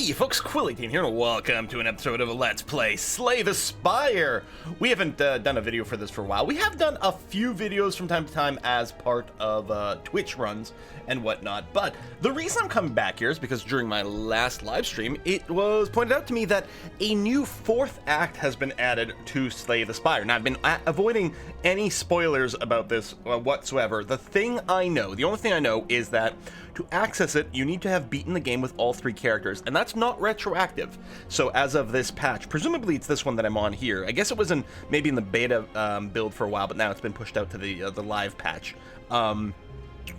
Hey folks, Quilly18 here, and welcome to an episode of Let's Play Slay the Spire! We haven't done a video for this for a while. We have done a few videos from time to time as part of Twitch runs and whatnot, but the reason I'm coming back here is because during my last live stream, it was pointed out to me that a new fourth act has been added to Slay the Spire. Now, I've been avoiding any spoilers about this whatsoever. The only thing I know is that to access it, you need to have beaten the game with all three characters, and that's not retroactive. So as of this patch, presumably it's this one that I'm on here. I guess it was maybe in the beta build for a while, but now it's been pushed out to the live patch.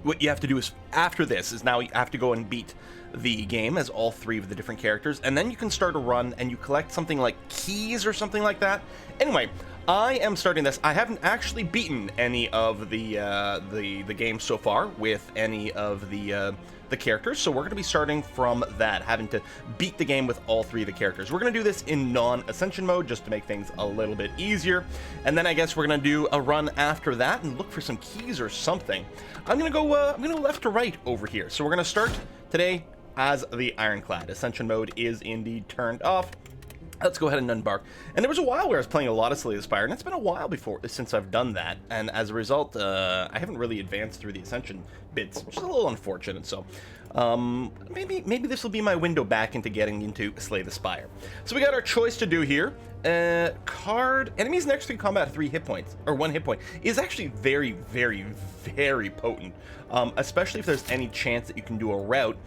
What you have to do is, after this, is now you have to go and beat the game as all three of the different characters, and then you can start a run and you collect something like keys or something like that. Anyway, I am starting this. I haven't actually beaten any of the games so far with any of the characters, so we're going to be starting from that, having to beat the game with all three of the characters. We're going to do this in non-ascension mode just to make things a little bit easier, and then I guess we're going to do a run after that and look for some keys or something. I'm going to go left to right over here. So we're going to start today as the Ironclad. Ascension mode is indeed turned off. Let's go ahead and unbark. And there was a while where I was playing a lot of Slay the Spire, and it's been a while since I've done that, and as a result, I haven't really advanced through the Ascension bits, which is a little unfortunate, so maybe this will be my window back into getting into Slay the Spire. So we got our choice to do here. Card, enemies next to combat 3 hit points, or 1 hit point, is actually very, very, very potent, especially if there's any chance that you can do a route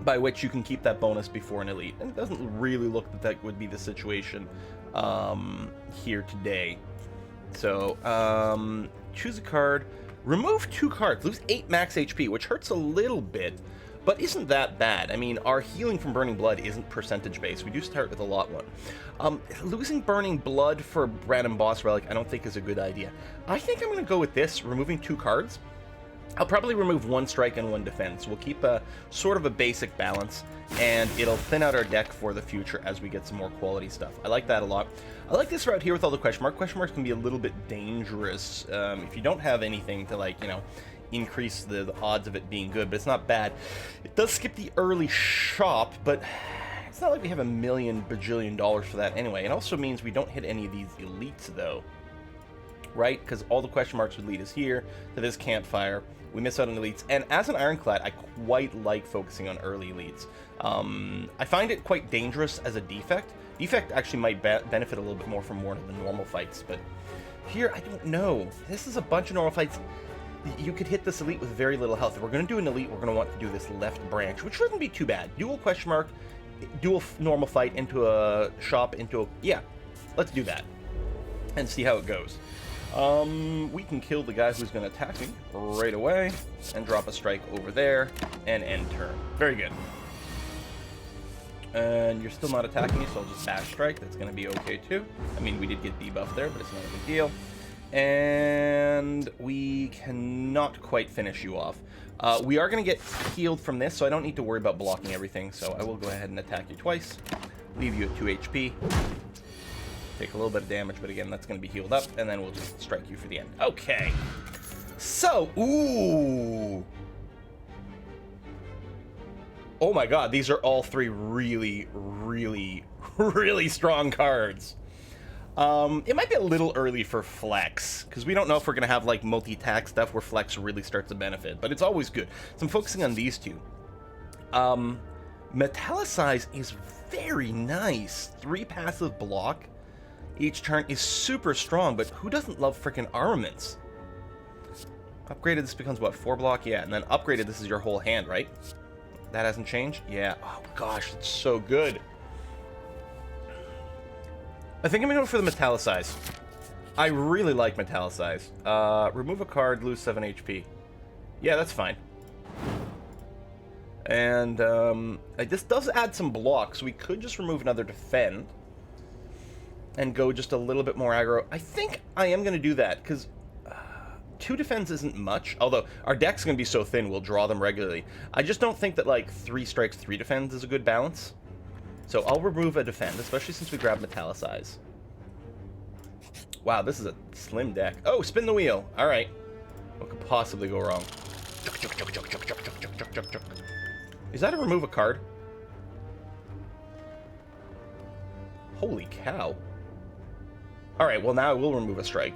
by which you can keep that bonus before an elite. And it doesn't really look that that would be the situation here today. So, choose a card, remove 2 cards, lose 8 max HP, which hurts a little bit, but isn't that bad. I mean, our healing from Burning Blood isn't percentage-based. We do start with a lot one. Losing Burning Blood for Random Boss Relic I don't think is a good idea. I think I'm going to go with this, removing 2 cards. I'll probably remove 1 strike and 1 defense. We'll keep a sort of a basic balance, and it'll thin out our deck for the future as we get some more quality stuff. I like that a lot. I like this route here with all the question mark. Question marks can be a little bit dangerous if you don't have anything to, like, you know, increase the odds of it being good, but it's not bad. It does skip the early shop, but it's not like we have a million bajillion dollars for that anyway. It also means we don't hit any of these elites, though, right? Because all the question marks would lead us here to this campfire. We miss out on elites, and as an Ironclad, I quite like focusing on early elites. I find it quite dangerous as a defect. Defect actually might benefit a little bit more from more of the normal fights, but here, I don't know. This is a bunch of normal fights. You could hit this elite with very little health. If we're going to do an elite, we're going to want to do this left branch, which wouldn't be too bad. Dual question mark, dual normal fight into a shop, into a... Yeah, let's do that and see how it goes. We can kill the guy who's going to attack me right away and drop a strike over there and end turn. Very good. And you're still not attacking me, so I'll just bash strike. That's going to be okay too. I mean, we did get debuffed there, but it's not a big deal. And we cannot quite finish you off. We are going to get healed from this, so I don't need to worry about blocking everything. So I will go ahead and attack you twice. Leave you at 2 HP. Take a little bit of damage, but again, that's going to be healed up, and then we'll just strike you for the end. Okay. So, ooh. Oh my god, these are all 3 really, really, really strong cards. It might be a little early for flex, because we don't know if we're going to have, like, multi-attack stuff where flex really starts to benefit, but it's always good. So I'm focusing on these 2. Metallicize is very nice. 3 passive block each turn is super strong, but who doesn't love freaking armaments? Upgraded, this becomes, what, 4 block? Yeah, and then upgraded, this is your whole hand, right? That hasn't changed? Yeah. Oh, gosh, it's so good. I think I'm going to go for the Metallicize. I really like Metallicize. Remove a card, lose 7 HP. Yeah, that's fine. And this does add some blocks. We could just remove another defend and go just a little bit more aggro. I think I am going to do that, because 2 defense isn't much, although our deck's going to be so thin we'll draw them regularly. I just don't think that, like, 3 strikes, 3 defends is a good balance. So I'll remove a defend, especially since we grab Metallicize. Wow, this is a slim deck. Oh, spin the wheel. All right. What could possibly go wrong? Is that a remove a card? Holy cow. Alright, well now I will remove a strike.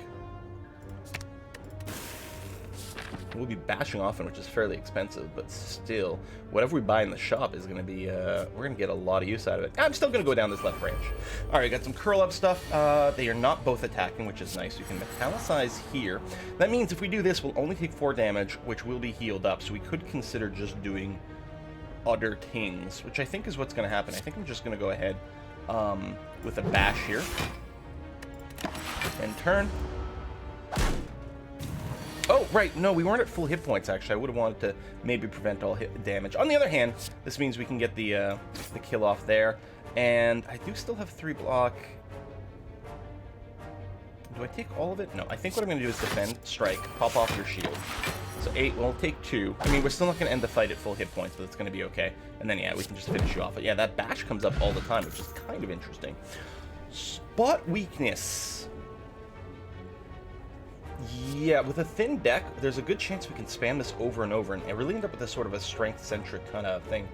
We'll be bashing off, which is fairly expensive, but still, whatever we buy in the shop is going to be, we're going to get a lot of use out of it. I'm still going to go down this left branch. Alright, got some curl-up stuff. They are not both attacking, which is nice. You can metallicize here. That means if we do this, we'll only take 4 damage, which will be healed up, so we could consider just doing other things, which I think is what's going to happen. I think I'm just going to go ahead with a bash here. And turn. Oh, right, no, we weren't at full hit points, actually. I would have wanted to maybe prevent all hit damage. On the other hand, this means we can get the kill off there. And I do still have 3 block. Do I take all of it? No, I think what I'm going to do is defend, strike, pop off your shield. So 8, we'll take 2. I mean, we're still not going to end the fight at full hit points, but it's going to be okay. And then, yeah, we can just finish you off. But yeah, that bash comes up all the time, which is kind of interesting. Spot weakness. Yeah, with a thin deck, there's a good chance we can spam this over and over and really end up with this sort of a strength-centric kind of thing.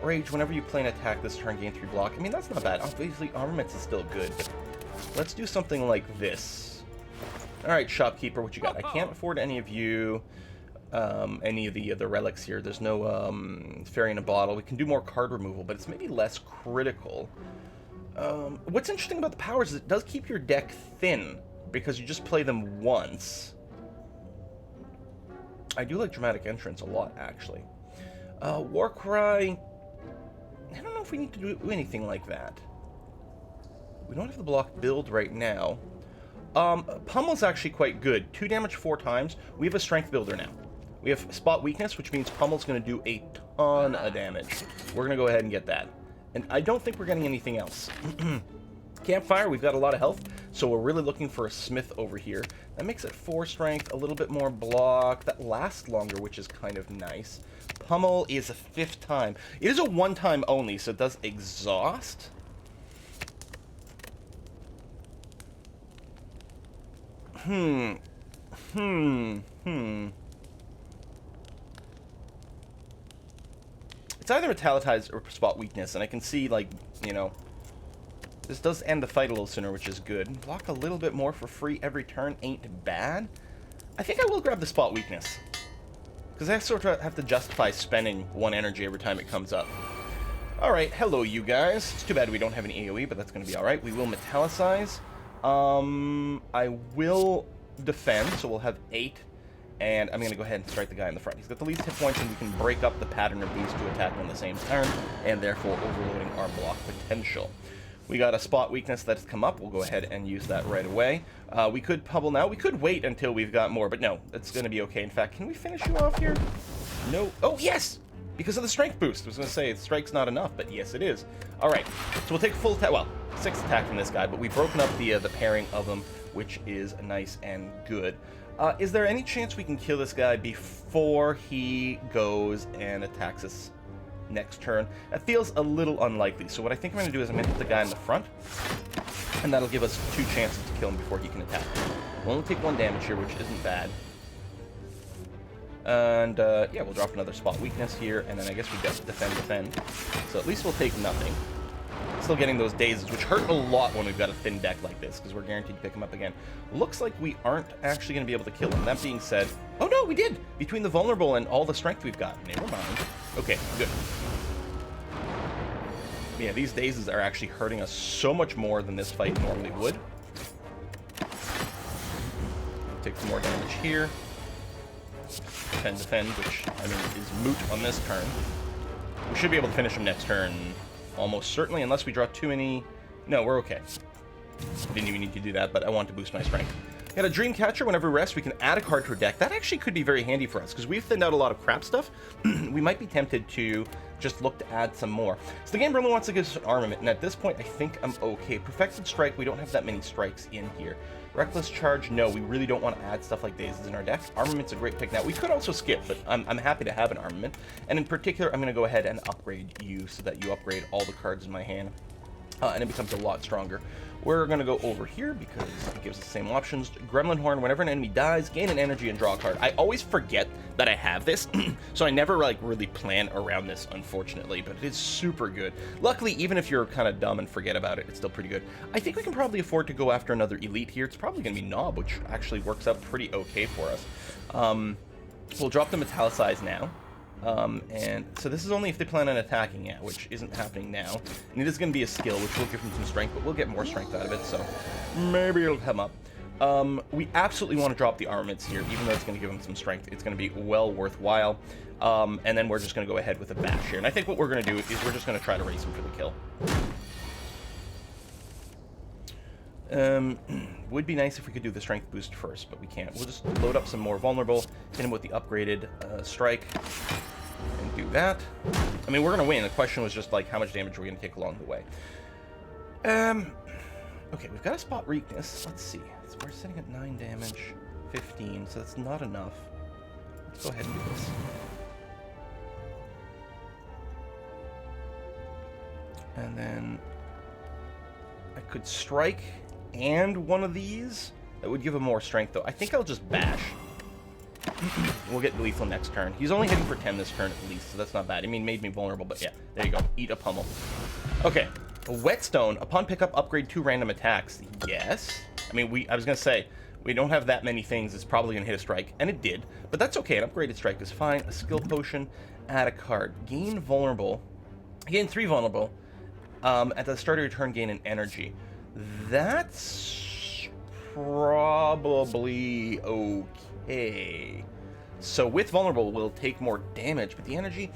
Rage, whenever you play an attack this turn, gain 3 block. I mean, that's not bad. Obviously, armaments is still good. Let's do something like this. Alright, shopkeeper, what you got? I can't afford any of you, any of the relics here. There's no fairy in a bottle. We can do more card removal, but it's maybe less critical. What's interesting about the powers is it does keep your deck thin, because you just play them once. I do like Dramatic Entrance a lot, actually. Warcry, I don't know if we need to do anything like that. We don't have the block build right now. Pummel's actually quite good. 2 damage 4 times. We have a strength builder now. We have spot weakness, which means Pummel's going to do a ton of damage. We're going to go ahead and get that. And I don't think we're getting anything else. Campfire, we've got a lot of health, so we're really looking for a smith over here. That makes it 4 strength, a little bit more block. That lasts longer, which is kind of nice. Pummel is a 5th time. It is a 1-time only, so it does exhaust. It's either Metallitize or spot weakness, and I can see, like, you know, this does end the fight a little sooner, which is good. Block a little bit more for free every turn ain't bad. I think I will grab the spot weakness, because I sort of have to justify spending 1 energy every time it comes up. Alright, hello you guys. It's too bad we don't have any AoE, but that's going to be alright. We will Metallicize. I will defend, so we'll have 8. And I'm going to go ahead and strike the guy in the front. He's got the least hit points, and we can break up the pattern of these 2 attacking on the same turn, and therefore overloading our block potential. We got a spot weakness that's come up. We'll go ahead and use that right away. We could Pubble now. We could wait until we've got more, but no, it's going to be okay. In fact, can we finish you off here? No. Oh, yes! Because of the strength boost. I was going to say, strike's not enough, but yes, it is. All right, so we'll take full attack. Well, 6 attack from this guy, but we've broken up the pairing of them, which is nice and good. Is there any chance we can kill this guy before he goes and attacks us next turn? That feels a little unlikely, so what I think I'm going to do is I'm going to hit the guy in the front, and that'll give us 2 chances to kill him before he can attack. We'll only take 1 damage here, which isn't bad. And, yeah, we'll drop another spot weakness here, and then I guess we defend. So at least we'll take nothing. Still getting those dazes, which hurt a lot when we've got a thin deck like this, because we're guaranteed to pick him up again. Looks like we aren't actually going to be able to kill him. That being said... Oh, no, we did! Between the vulnerable and all the strength we've got. Never mind. Okay, good. Yeah, these dazes are actually hurting us so much more than this fight normally would. Take some more damage here. Defend, which, I mean, is moot on this turn. We should be able to finish him next turn, almost certainly, unless we draw too many... No, we're okay. Didn't even need to do that, but I want to boost my strength. Got a Dreamcatcher. Whenever we rest, we can add a card to our deck. That actually could be very handy for us, because we've thinned out a lot of crap stuff. We might be tempted to just look to add some more. So the game really wants to give us an armament, and at this point, I think I'm okay. Perfected Strike, we don't have that many strikes in here. Reckless Charge, no, we really don't want to add stuff like dazes in our deck. Armament's a great pick. Now, we could also skip, but I'm happy to have an armament. And in particular, I'm going to go ahead and upgrade you so that you upgrade all the cards in my hand. and it becomes a lot stronger. We're going to go over here because it gives us the same options. Gremlin Horn, whenever an enemy dies, gain an energy and draw a card. I always forget that I have this, so I never like really plan around this, unfortunately, but it is super good. Luckily, even if you're kind of dumb and forget about it, it's still pretty good. I think we can probably afford to go after another elite here. It's probably going to be Knob, which actually works out pretty okay for us. We'll drop the Metallicize now. And so this is only if they plan on attacking it, which isn't happening now. And it is going to be a skill, which will give them some strength, but we'll get more strength out of it, so maybe it'll come up. We absolutely want to drop the armaments here, even though it's going to give them some strength. It's going to be well worthwhile. And then we're just going to go ahead with a bash here. And I think what we're going to do is we're just going to try to race him for the kill. Would be nice if we could do the strength boost first, but we can't. We'll just load up some more vulnerable, hit him with the upgraded strike, and do that. I mean, we're going to win. The question was just, like, how much damage are we going to take along the way? Okay, we've got a spot weakness. Let's see. So we're sitting at 9 damage, 15, so that's not enough. Let's go ahead and do this. And then I could strike and one of these. That would give him more strength, though. I think I'll just bash. We'll get lethal next turn. He's only hitting for 10 this turn at least, so that's not bad. I mean, made me vulnerable, but yeah, there you go. Eat a pummel. Okay, a Whetstone. Upon pickup, upgrade 2 random attacks. Yes. I mean, I was going to say, we don't have that many things. It's probably going to hit a strike, and it did. But that's okay. An upgraded strike is fine. A skill potion, add a card. Gain vulnerable. Gain 3 vulnerable. At the start of your turn, gain an energy. That's probably okay. So with vulnerable, we'll take more damage, but the energy,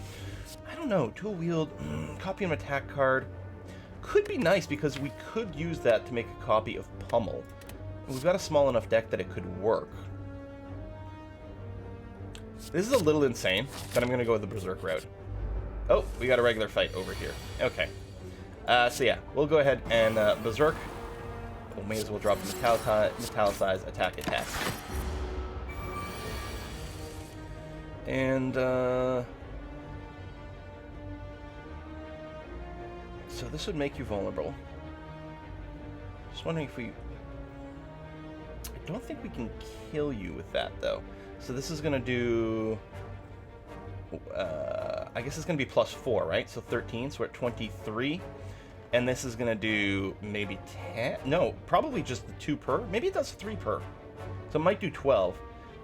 I don't know. Dual wield, copy an attack card. Could be nice because we could use that to make a copy of Pummel. We've got a small enough deck that it could work. This is a little insane, but I'm going to go with the Berserk route. Oh, we got a regular fight over here. Okay. So yeah, we'll go ahead and Berserk. We may as well drop the Metallicize, attack. And so this would make you vulnerable. Just wondering if we... I don't think we can kill you with that, though. So this is going to do... I guess it's going to be +4, right? So 13, so we're at 23. And this is going to do maybe 10? No, probably just the 2 per. Maybe it does 3 per. So it might do 12.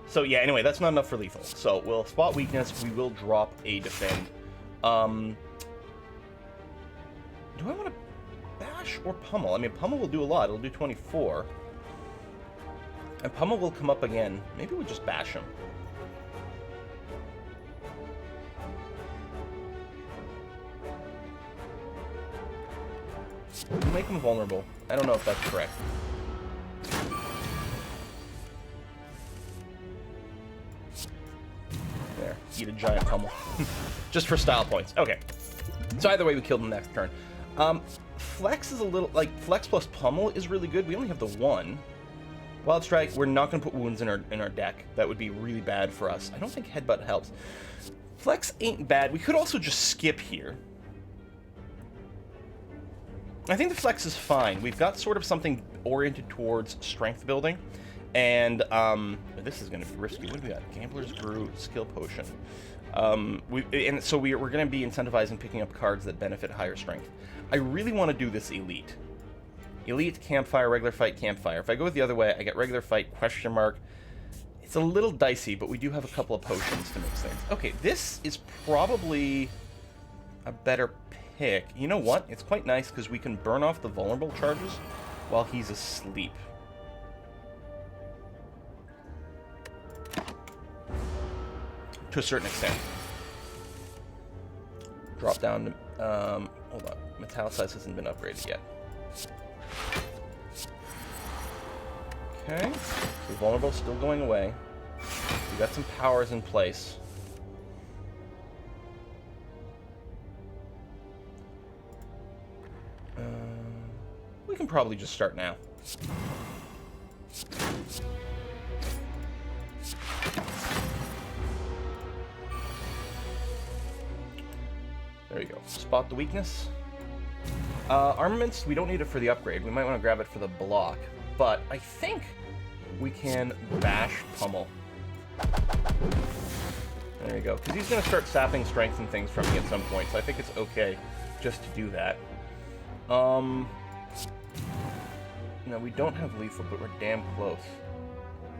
So yeah, anyway, that's not enough for lethal. So we'll spot weakness. We will drop a defend. Do I want to bash or pummel? I mean, pummel will do a lot. It'll do 24. And pummel will come up again. Maybe we'll just bash him. We'll make him vulnerable. I don't know if that's correct. There. Eat a giant pummel. Just for style points. Okay. So either way, we killed him next turn. Flex is a little... Like, Flex plus pummel is really good. We only have the 1. Wild Strike, we're not going to put wounds in our deck. That would be really bad for us. I don't think Headbutt helps. Flex ain't bad. We could also just skip here. I think the Flex is fine. We've got sort of something oriented towards strength building. And this is going to be risky. What do we got? Gambler's Brew, Skill Potion. So we're going to be incentivizing picking up cards that benefit higher strength. I really want to do this Elite. Elite, Campfire, Regular Fight, Campfire. If I go the other way, I get Regular Fight, question mark. It's a little dicey, but we do have a couple of potions to mix things. Okay, this is probably a better pick. You know what? It's quite nice because we can burn off the vulnerable charges while he's asleep. To a certain extent. Drop down to... hold on. Metallicize hasn't been upgraded yet. Okay. So vulnerable still going away. We got some powers in place. We can probably just start now. There you go. Spot the weakness. Armaments, we don't need it for the upgrade. We might want to grab it for the block. But I think we can bash pummel. There you go. Because he's going to start sapping strength and things from me at some point. So I think it's okay just to do that. No, we don't have lethal, but we're damn close.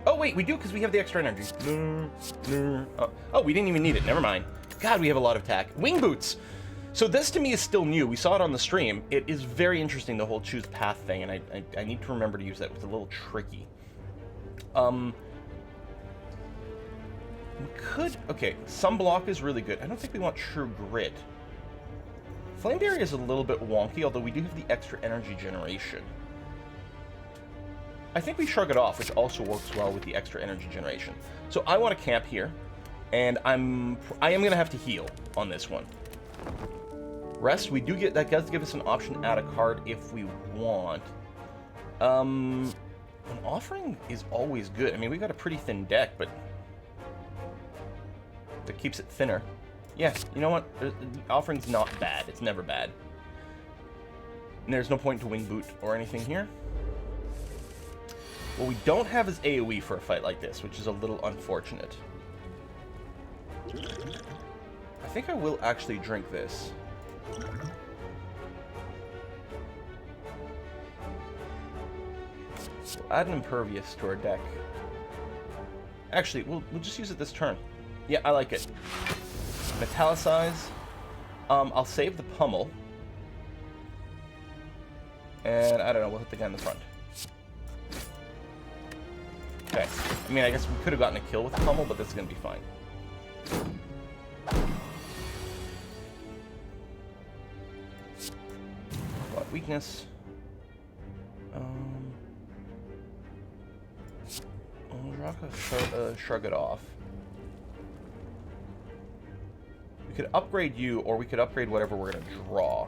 Oh, wait, we do because we have the extra energy. Oh, we didn't even need it. Never mind. God, we have a lot of attack. Wing boots! So this to me is still new. We saw it on the stream. It is very interesting, the whole choose path thing, and I need to remember to use that. It's a little tricky. We could... Okay, some block is really good. I don't think we want true grit. Flame Barrier is a little bit wonky, although we do have the extra energy generation. I think we shrug it off, which also works well with the extra energy generation. So I want to camp here, and I am going to have to heal on this one. Rest, we do get, that does give us an option to add a card if we want. An offering is always good. I mean, we got a pretty thin deck, but that keeps it thinner. Yeah, you know what? The offering's not bad. It's never bad. And there's no point to wing boot or anything here. What we don't have is AoE for a fight like this, which is a little unfortunate. I think I will actually drink this. We'll add an Impervious to our deck. Actually, we'll just use it this turn. Yeah, I like it. Metallicize. I'll save the pummel. And, I don't know, we'll hit the guy in the front. Okay. I mean, I guess we could have gotten a kill with the pummel, but this is going to be fine. What weakness? I'll shrug it off. We could upgrade you, or we could upgrade whatever we're going to draw.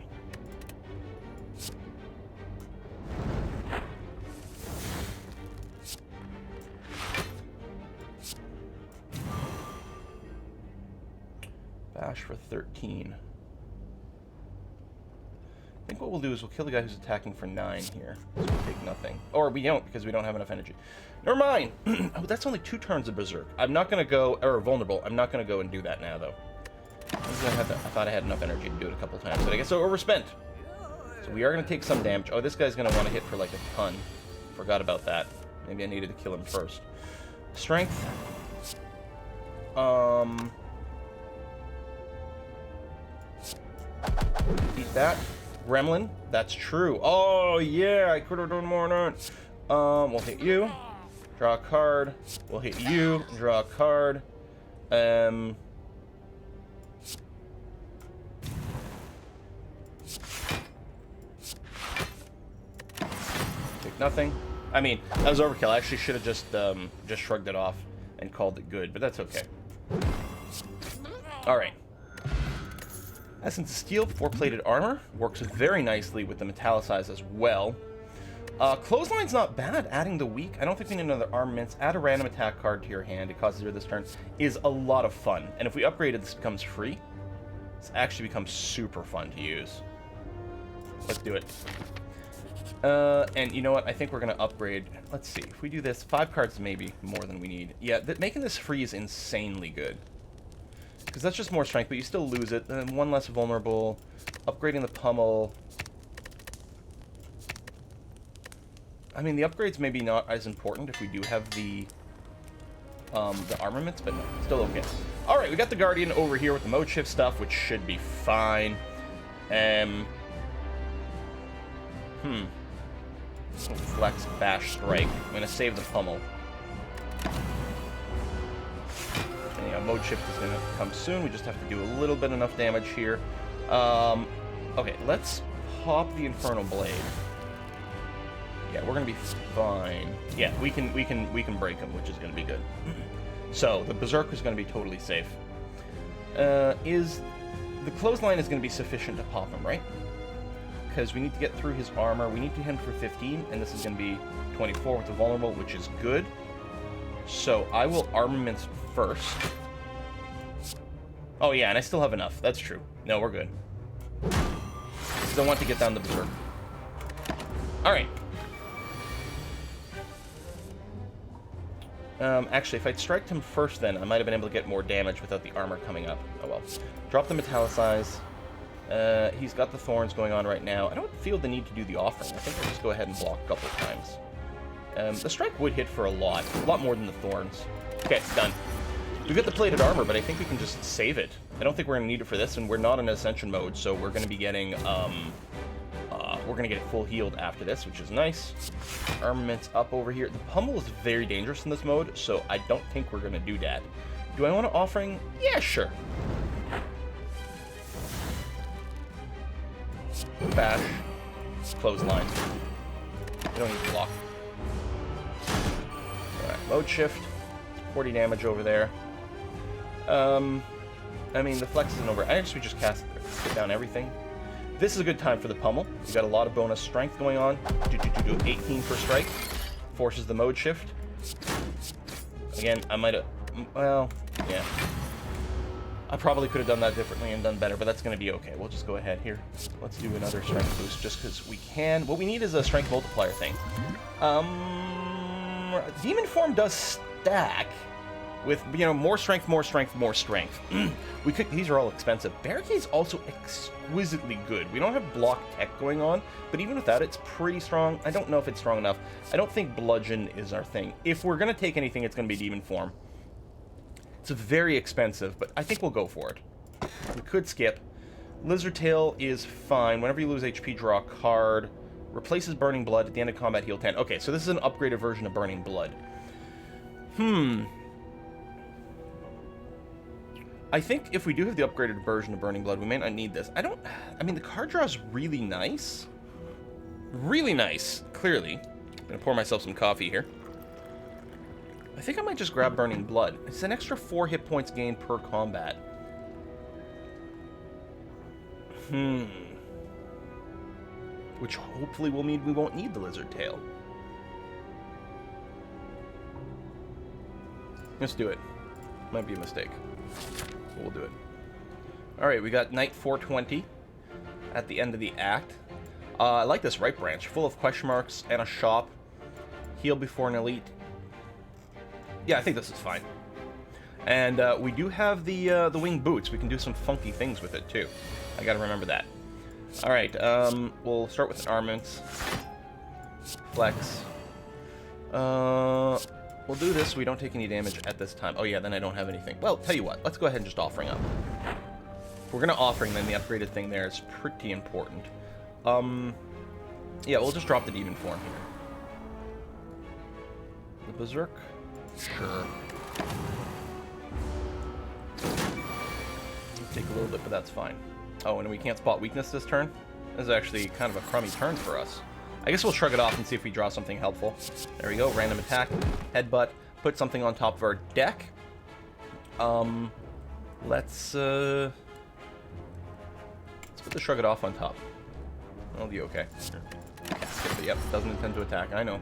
Bash for 13. I think what we'll do is we'll kill the guy who's attacking for 9 here. So we'll take nothing. Or we don't, because we don't have enough energy. Never mind! Oh, that's only 2 turns of Berserk. I'm not going to go... Or Vulnerable. I'm not going to go and do that now, though. I thought I had enough energy to do it a couple times, but I guess so overspent. So we are going to take some damage. Oh, this guy's going to want to hit for like a ton. Forgot about that. Maybe I needed to kill him first. Strength. Beat that. Gremlin. That's true. Oh, yeah. I could have done more than that. We'll hit you. Draw a card. We'll hit you. Draw a card. Take nothing. I mean, that was overkill. I actually should have just shrugged it off and called it good, but that's okay. Alright. Essence of Steel, 4-plated armor. Works very nicely with the Metallicize as well. Clothesline's not bad, adding the weak. I don't think we need another armaments. Add a random attack card to your hand. It causes 0 this turn. Is a lot of fun. And if we upgrade it, this becomes free. This actually becomes super fun to use. Let's do it. And you know what? I think we're going to upgrade. Let's see. If we do this, 5 cards maybe more than we need. Yeah, making this free is insanely good. Because that's just more strength, but you still lose it. And 1 less vulnerable. Upgrading the pummel. I mean, the upgrade's maybe not as important if we do have the armaments, but no, still okay. Alright, we got the Guardian over here with the mode shift stuff, which should be fine. Flex, bash, strike. I'm going to save the pummel. And yeah, mode shift is going to come soon. We just have to do a little bit enough damage here. Okay, let's pop the Infernal Blade. Yeah, we're gonna be fine. Yeah, we can break him, which is gonna be good. So the Berserk is gonna be totally safe. Is the Clothesline is gonna be sufficient to pop him, right? Because we need to get through his armor. We need to hit him for 15, and this is gonna be 24 with the vulnerable, which is good. So I will armaments first. Oh yeah, and I still have enough. That's true. No, we're good. because I want to get down the berserk. Alright. Actually, if I'd striked him first then, I might have been able to get more damage without the armor coming up. Oh well. Drop the metallicize. He's got the thorns going on right now. I don't feel the need to do the offering. I think I'll just go ahead and block a couple times. The strike would hit for a lot more than the thorns. Okay, it's done. We've got the plated armor, but I think we can just save it. I don't think we're going to need it for this, and we're not in Ascension mode, so we're going to be getting, we're going to get it full healed after this, which is nice. Armament's up over here. The pummel is very dangerous in this mode, so I don't think we're going to do that. Do I want to offering? Yeah, sure. Bash. Clothesline. We don't need to block. Alright, load shift. 40 damage over there. I mean, the flex isn't over. I actually just cast it down everything. This is a good time for the pummel. You got a lot of bonus strength going on. 18 per strike. Forces the mode shift. Again, I might have... Well, yeah. I probably could have done that differently and done better, but that's going to be okay. We'll just go ahead here. Let's do another strength boost just because we can. What we need is a strength multiplier thing. Demon form does stack with, you know, more strength, more strength, more strength. We could. These are all expensive. Barricade's also exquisitely good. We don't have block tech going on, but even with that, it's pretty strong. I don't know if it's strong enough. I don't think bludgeon is our thing. If we're going to take anything, it's going to be demon form. It's very expensive, but I think we'll go for it. We could skip. Lizard Tail is fine. Whenever you lose HP, draw a card. Replaces Burning Blood at the end of combat, heal 10. Okay, so this is an upgraded version of Burning Blood. I think if we do have the upgraded version of Burning Blood, we may not need this. I mean, the card draw is really nice. Really nice, clearly. I'm going to pour myself some coffee here. I think I might just grab Burning Blood. It's an extra 4 hit points gained per combat. Which hopefully will mean we won't need the Lizard Tail. Let's do it. Might be a mistake. We'll do it. Alright, we got Night 420 at the end of the act. I like this right branch. Full of question marks and a shop. Heal before an elite. Yeah, I think this is fine. And we do have the winged boots. We can do some funky things with it, too. I gotta remember that. Alright, we'll start with an armament. Flex. We'll do this so we don't take any damage at this time. Oh yeah, then I don't have anything. Well, tell you what, let's go ahead and just offering up. If we're gonna offering, then the upgraded thing there is pretty important. Yeah, we'll just drop the demon form here. The berserk? Sure. Take a little bit, but that's fine. Oh, and we can't spot weakness this turn? This is actually kind of a crummy turn for us. I guess we'll shrug it off and see if we draw something helpful. There we go, random attack, headbutt, put something on top of our deck. Let's put the shrug it off on top. That'll be okay. Yep, doesn't intend to attack, I know.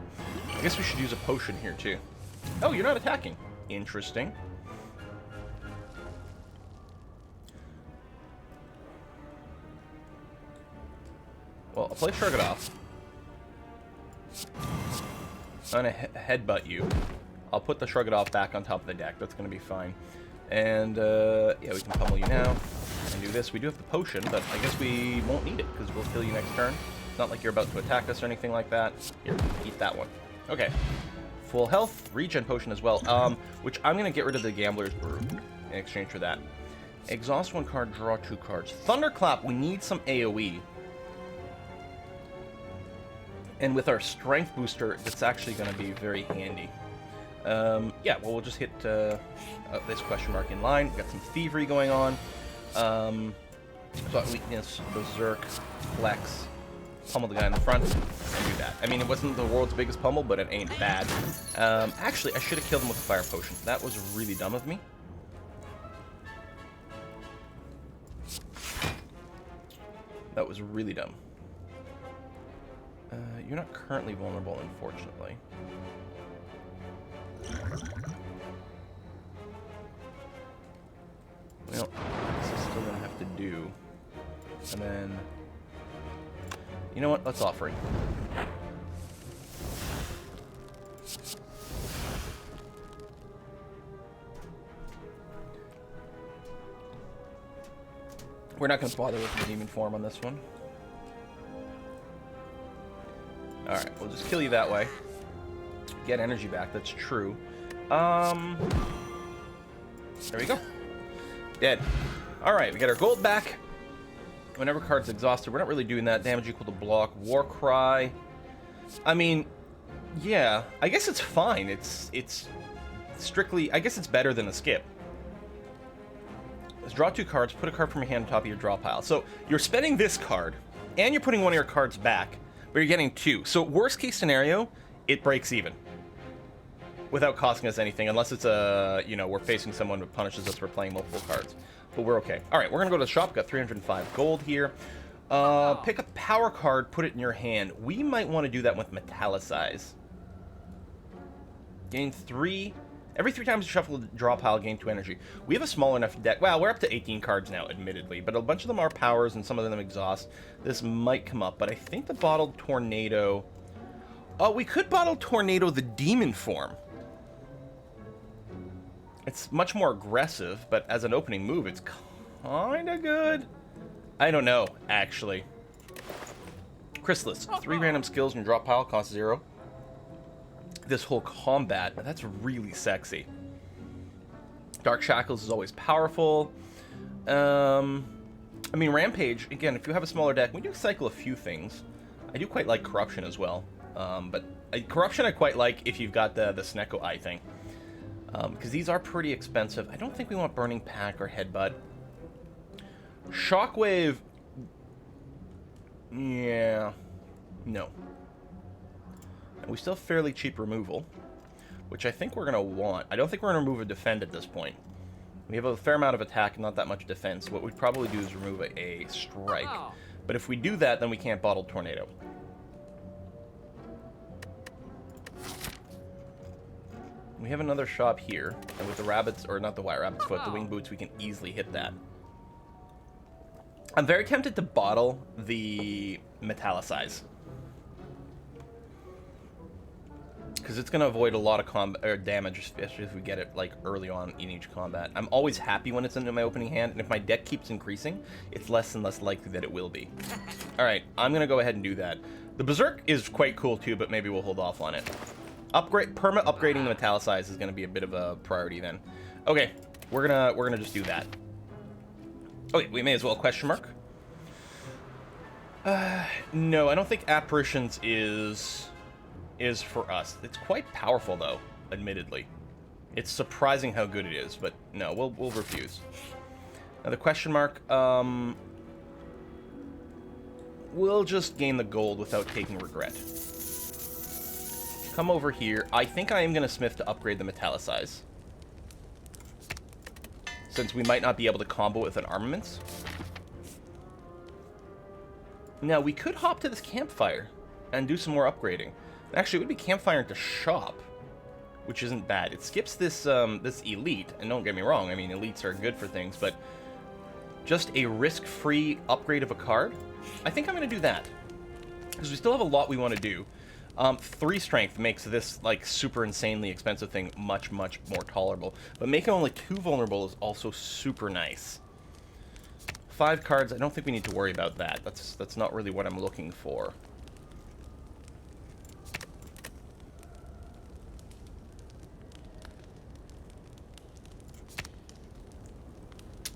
I guess we should use a potion here too. Oh, you're not attacking. Interesting. Well, I'll play shrug it off. I'm gonna headbutt you. I'll put the shrug it off back on top of the deck. That's gonna be fine. And yeah, we can pummel you now and do this. We do have the potion, but I guess we won't need it because we'll kill you next turn. It's not like you're about to attack us or anything like that. Here, eat that one. Okay. Full health, regen potion as well. Which I'm gonna get rid of the Gambler's Brew in exchange for that. Exhaust one card, draw 2 cards. Thunderclap, we need some AoE. And with our strength booster, it's actually going to be very handy. Yeah, well, we'll just hit this question mark in line. We've got some thievery going on. Spot weakness, berserk, flex, pummel the guy in the front, and do that. I mean, it wasn't the world's biggest pummel, but it ain't bad. Actually, I should have killed him with a fire potion. That was really dumb of me. That was really dumb. You're not currently vulnerable, unfortunately. Well, this is still gonna have to do. And then You know what? Let's Offering. We're not going to bother with the demon form on this one. Alright, we'll just kill you that way. Get energy back, that's true. There we go. Dead. Alright, we get our gold back. Whenever card's exhausted, we're not really doing that. Damage equal to block. War Cry. I mean, yeah. I guess it's fine. It's strictly... I guess it's better than a skip. Let's draw 2 cards. Put a card from your hand on top of your draw pile. So, you're spending this card, and you're putting one of your cards back, but you're getting 2. So, worst case scenario, it breaks even. Without costing us anything, unless it's a, you know, we're facing someone who punishes us for playing multiple cards. But we're okay. Alright, we're going to go to the shop. Got 305 gold here. Pick a power card, put it in your hand. We might want to do that with Metallicize. Gain 3. Every 3 times you shuffle the draw pile, gain 2 energy. We have a small enough deck. Well, we're up to 18 cards now, admittedly. But a bunch of them are powers, and some of them exhaust. This might come up, but I think the Bottled Tornado... Oh, we could Bottle Tornado the Demon form. It's much more aggressive, but as an opening move, it's kind of good. I don't know, actually. Chrysalis. 3 random skills in your drop pile, cost 0. This whole combat, that's really sexy. Dark Shackles is always powerful. I mean, Rampage, again, if you have a smaller deck, we do cycle a few things. I do quite like Corruption as well. But Corruption I quite like if you've got the Snecko Eye thing. Because these are pretty expensive. I don't think we want Burning Pack or Headbutt. Shockwave... Yeah. No. And we still have fairly cheap removal, which I think we're going to want. I don't think we're going to remove a Defend at this point. We have a fair amount of attack and not that much defense. What we'd probably do is remove a Strike. But if we do that, then we can't Bottle Tornado. We have another shop here, and with the rabbits, or not the white rabbit's foot, the wing boots, we can easily hit that. I'm very tempted to bottle the Metallicize. Because it's going to avoid a lot of combat or damage, especially if we get it like early on in each combat. I'm always happy when it's into my opening hand, and if my deck keeps increasing, it's less and less likely that it will be. Alright, I'm going to go ahead and do that. The Berserk is quite cool too, but maybe we'll hold off on it. Perma upgrading the Metallicize is going to be a bit of a priority then. Okay, we're gonna just do that. Okay, we may as well question mark. No, I don't think Apparitions is for us. It's quite powerful though, admittedly. It's surprising how good it is, but no, we'll refuse. Now the question mark, we'll just gain the gold without taking regret. Come over here. I think I am going to Smith to upgrade the Metallicize, since we might not be able to combo with an Armaments. Now, we could hop to this Campfire and do some more upgrading. Actually, it would be Campfire into Shop, which isn't bad. It skips this this Elite, and don't get me wrong, I mean, Elites are good for things, but just a risk-free upgrade of a card, I think I'm going to do that. Because we still have a lot we want to do. 3 strength makes this, like, super insanely expensive thing much, much more tolerable. But making only 2 vulnerable is also super nice. 5 cards, I don't think we need to worry about that. That's not really what I'm looking for.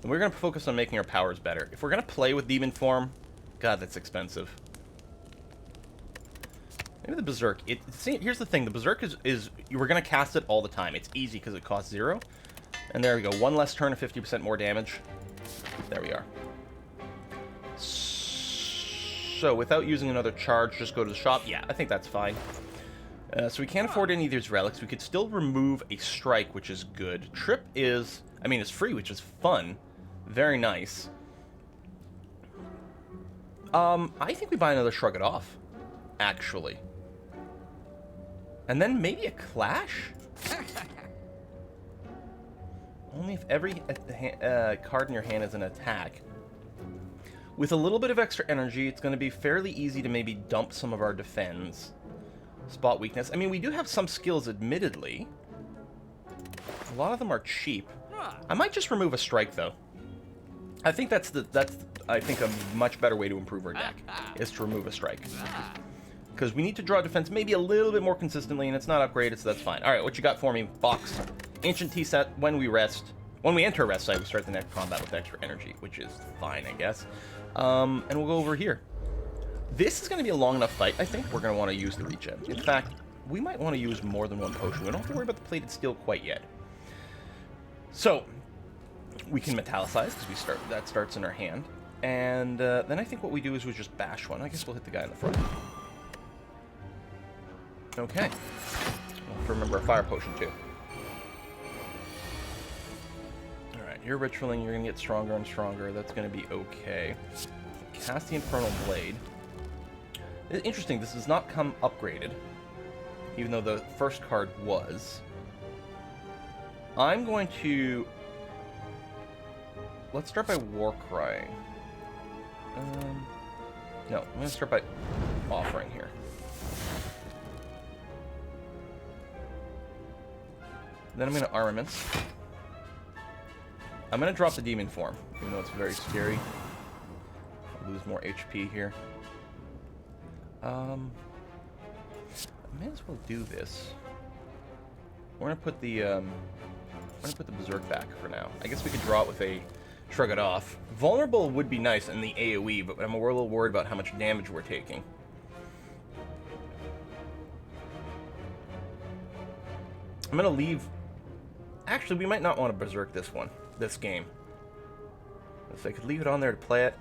And we're going to focus on making our powers better. If we're going to play with Demon Form, God, that's expensive. Maybe the Berserk. See, here's the thing. The Berserk is we're going to cast it all the time. It's easy because it costs 0. And there we go. 1 less turn and 50% more damage. There we are. So, without using another charge, just go to the shop. Yeah, I think that's fine. So we can't afford any of these relics. We could still remove a strike, which is good. Trip is, I mean, it's free, which is fun. Very nice. I think we buy another Shrug It Off, actually. And then maybe a Clash? Only if every card in your hand is an attack. With a little bit of extra energy, it's going to be fairly easy to maybe dump some of our defense. Spot weakness. I mean, we do have some skills, admittedly. A lot of them are cheap. I might just remove a strike, though. I think that's I think a much better way to improve our deck, is to remove a strike. Because we need to draw defense maybe a little bit more consistently, and it's not upgraded, so that's fine. Alright, what you got for me? Box. Ancient tea set. When we enter rest site, we start the next combat with extra energy, which is fine, I guess. And we'll go over here. This is going to be a long enough fight, I think. We're going to want to use the regen. In fact, we might want to use more than one potion. We don't have to worry about the plated steel quite yet. So, we can metallicize, because that starts in our hand. And then I think what we do is we just bash one. I guess we'll hit the guy in the front. Okay. We'll have to remember a fire potion, too. Alright, you're ritualing. You're going to get stronger and stronger. That's going to be okay. Cast the Infernal Blade. Interesting, this does not come upgraded, even though the first card was. I'm going to... Let's start by Warcry. No, I'm going to start by Offering here. Then I'm going to Armaments. I'm going to drop the Demon Form, even though it's very scary. I'll lose more HP here. I may as well do this. We're gonna put the Berserk back for now. I guess we could draw it with a Shrug It Off. Vulnerable would be nice in the AoE, but I'm a little worried about how much damage we're taking. I'm gonna leave. Actually, we might not want to Berserk this game. If I could leave it on there to play it,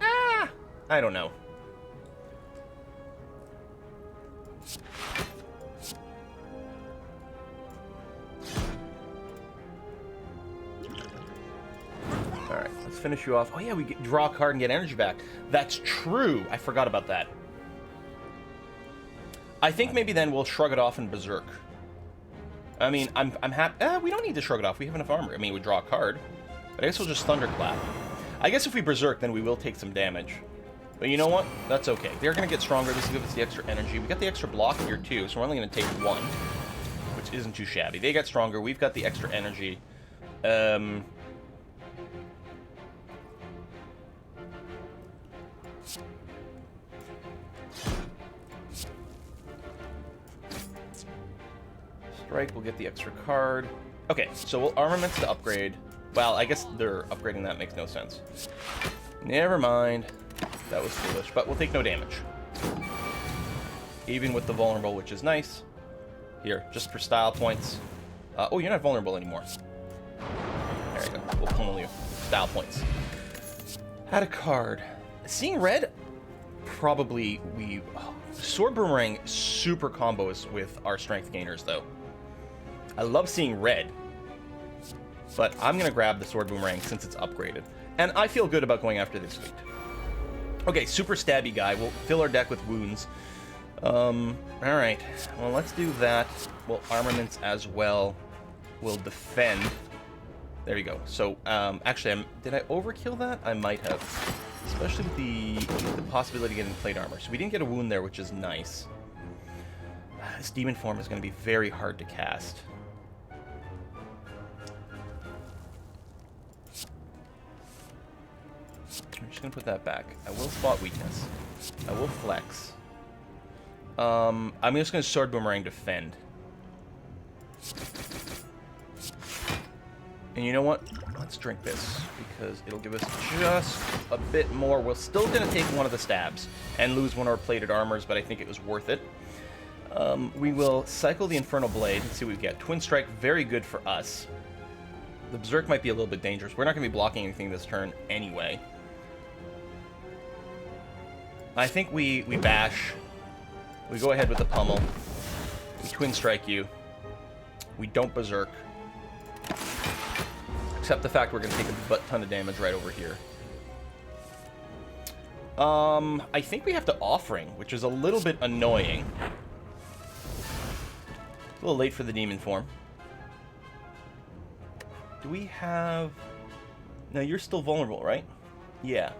I don't know. Alright, let's finish you off. Oh yeah, we draw a card and get energy back. That's true. I forgot about that. I think maybe then we'll Shrug It Off and Berserk. I mean, I'm happy. We don't need to Shrug It Off. We have enough armor. I mean, we draw a card. But I guess we'll just Thunderclap. I guess if we Berserk, then we will take some damage. But you know what? That's okay. They're going to get stronger. This will give us the extra energy. We got the extra block here, too, so we're only going to take one, which isn't too shabby. They get stronger. We've got the extra energy. Strike, we'll get the extra card. Okay, so we'll Armaments to upgrade. Well, I guess they're upgrading that makes no sense. Never mind. That was foolish, but we'll take no damage. Even with the vulnerable, which is nice. Here, just for style points. Oh, you're not vulnerable anymore. There you go. We'll pummel you. Style points. Had a card. Seeing red, probably we... Oh, Sword Boomerang super combos with our strength gainers, though. I love seeing red. But I'm going to grab the Sword Boomerang since it's upgraded. And I feel good about going after this feat. Okay, super stabby guy. We'll fill our deck with wounds. Alright. Well, let's do that. We'll Armaments as well. We'll defend. There you go. So, actually, did I overkill that? I might have. Especially with the possibility of getting plate armor. So we didn't get a wound there, which is nice. This Demon Form is going to be very hard to cast. I'm just going to put that back. I will Spot Weakness. I will Flex. I'm just going to Sword Boomerang defend. And you know what? Let's drink this, because it'll give us just a bit more. We're still going to take one of the stabs and lose one of our plated armors, but I think it was worth it. We will cycle the Infernal Blade and see what we get. Twin Strike, very good for us. The Berserk might be a little bit dangerous. We're not going to be blocking anything this turn anyway. I think we bash. We go ahead with the pummel. We Twin Strike you. We don't Berserk. Except the fact we're going to take a ton of damage right over here. I think we have to Offering, which is a little bit annoying. A little late for the Demon Form. Do we have... No, you're still vulnerable, right? Yeah.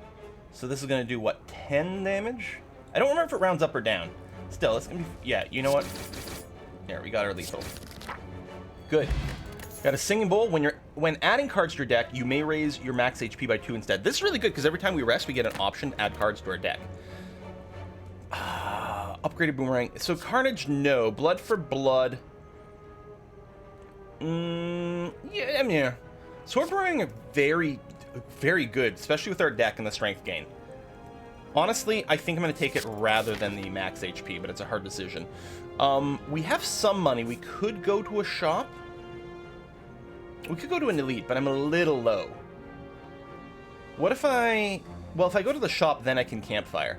So this is going to do, what, 10 damage? I don't remember if it rounds up or down. Still, it's going to be... Yeah, you know what? There, we got our lethal. Good. Got a Singing Bowl. When adding cards to your deck, you may raise your max HP by 2 instead. This is really good, because every time we rest, we get an option to add cards to our deck. Upgraded Boomerang. So Carnage, no. Blood for Blood. Yeah, I mean, yeah. Sword Boomerang are very, very good, especially with our deck and the strength gain. Honestly, I think I'm going to take it rather than the max HP, but it's a hard decision. We have some money. We could go to a shop. We could go to an elite, but I'm a little low. What if I... Well, if I go to the shop, then I can campfire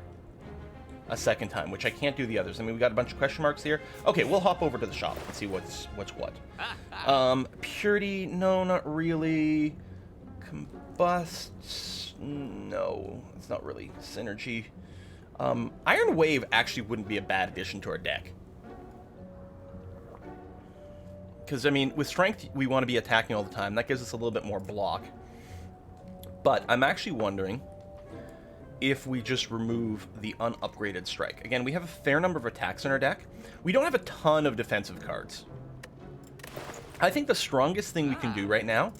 a second time, which I can't do the others. I mean, we got a bunch of question marks here. Okay, we'll hop over to the shop and see what's what. Purity, no, not really. Combust, no, it's not really synergy. Iron Wave actually wouldn't be a bad addition to our deck. Because, I mean, with Strength, we want to be attacking all the time. That gives us a little bit more block. But I'm actually wondering if we just remove the unupgraded Strike. Again, we have a fair number of attacks in our deck. We don't have a ton of defensive cards. I think the strongest thing we can do right now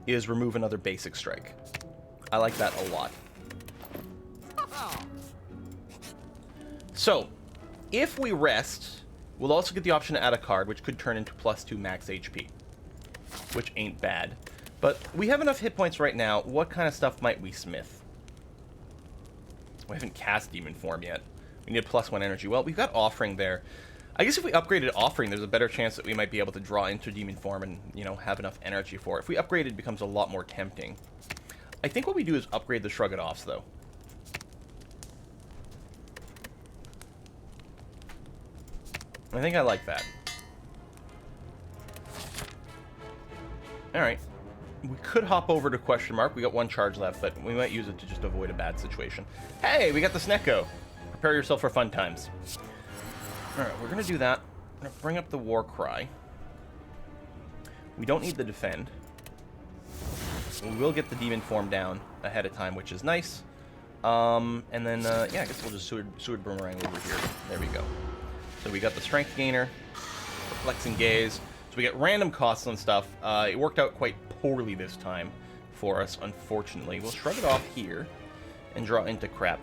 is remove another basic Strike. I like that a lot. So, if we rest, we'll also get the option to add a card, which could turn into +2 max HP, which ain't bad. But we have enough hit points right now. What kind of stuff might we smith? We haven't cast Demon Form yet. We need +1 energy. Well, we've got Offering there. I guess if we upgraded Offering, there's a better chance that we might be able to draw into Demon Form and, you know, have enough energy for it. If we upgrade it, becomes a lot more tempting. I think what we do is upgrade the Shrug It Offs, though. I think I like that. Alright. We could hop over to question mark. We got 1 charge left, but we might use it to just avoid a bad situation. Hey, we got the Snecko. Prepare yourself for fun times. Alright, we're going to do that. I'm going to bring up the War Cry. We don't need the Defend. We will get the Demon Form down ahead of time, which is nice. And then, yeah, I guess we'll just Sword Boomerang over here. There we go. So we got the Strength Gainer, Flexing Gaze. So we get random costs on stuff. It worked out quite poorly this time for us, unfortunately. We'll shrug it off here and draw into crap.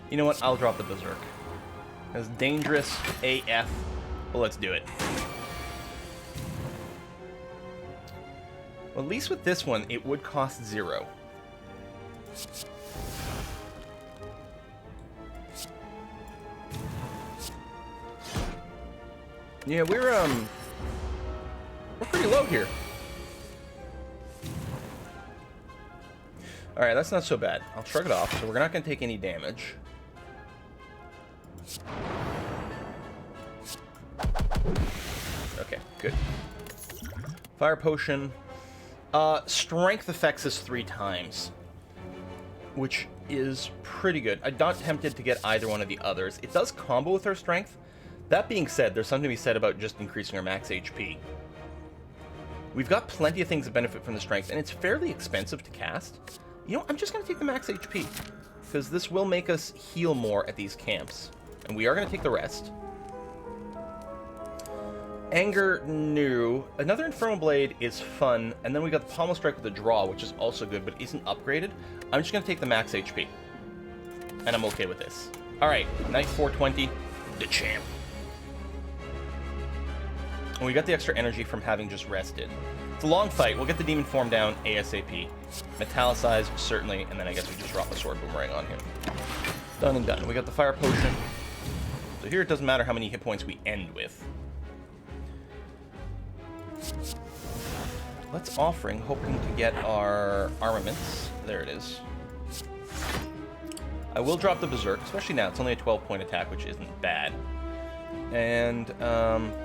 You know what? I'll drop the Berserk. It's dangerous AF, but let's do it. Well, at least with this one, it would cost 0. Yeah, we're pretty low here. Alright, that's not so bad. I'll shrug it off, so we're not going to take any damage. Okay, good. Fire Potion. Strength affects us 3 times, which is pretty good. I'm not tempted to get either one of the others. It does combo with our Strength. That being said, there's something to be said about just increasing our max HP. We've got plenty of things that benefit from the Strength, and it's fairly expensive to cast. You know, I'm just going to take the max HP, because this will make us heal more at these camps. And we are going to take the rest. Anger, new. Another Infernal Blade is fun, and then we got the Pommel Strike with the draw, which is also good, but isn't upgraded. I'm just going to take the max HP, and I'm okay with this. Alright, Night 420, the champ. And we got the extra energy from having just rested. It's a long fight. We'll get the Demon Form down ASAP. Metallicize, certainly, and then I guess we just drop a Sword Boomerang on him. Done and done. We got the Fire Potion. So here it doesn't matter how many hit points we end with. Let's Offering, hoping to get our armaments. There it is. I will drop the Berserk, especially now. It's only a 12-point attack, which isn't bad. And,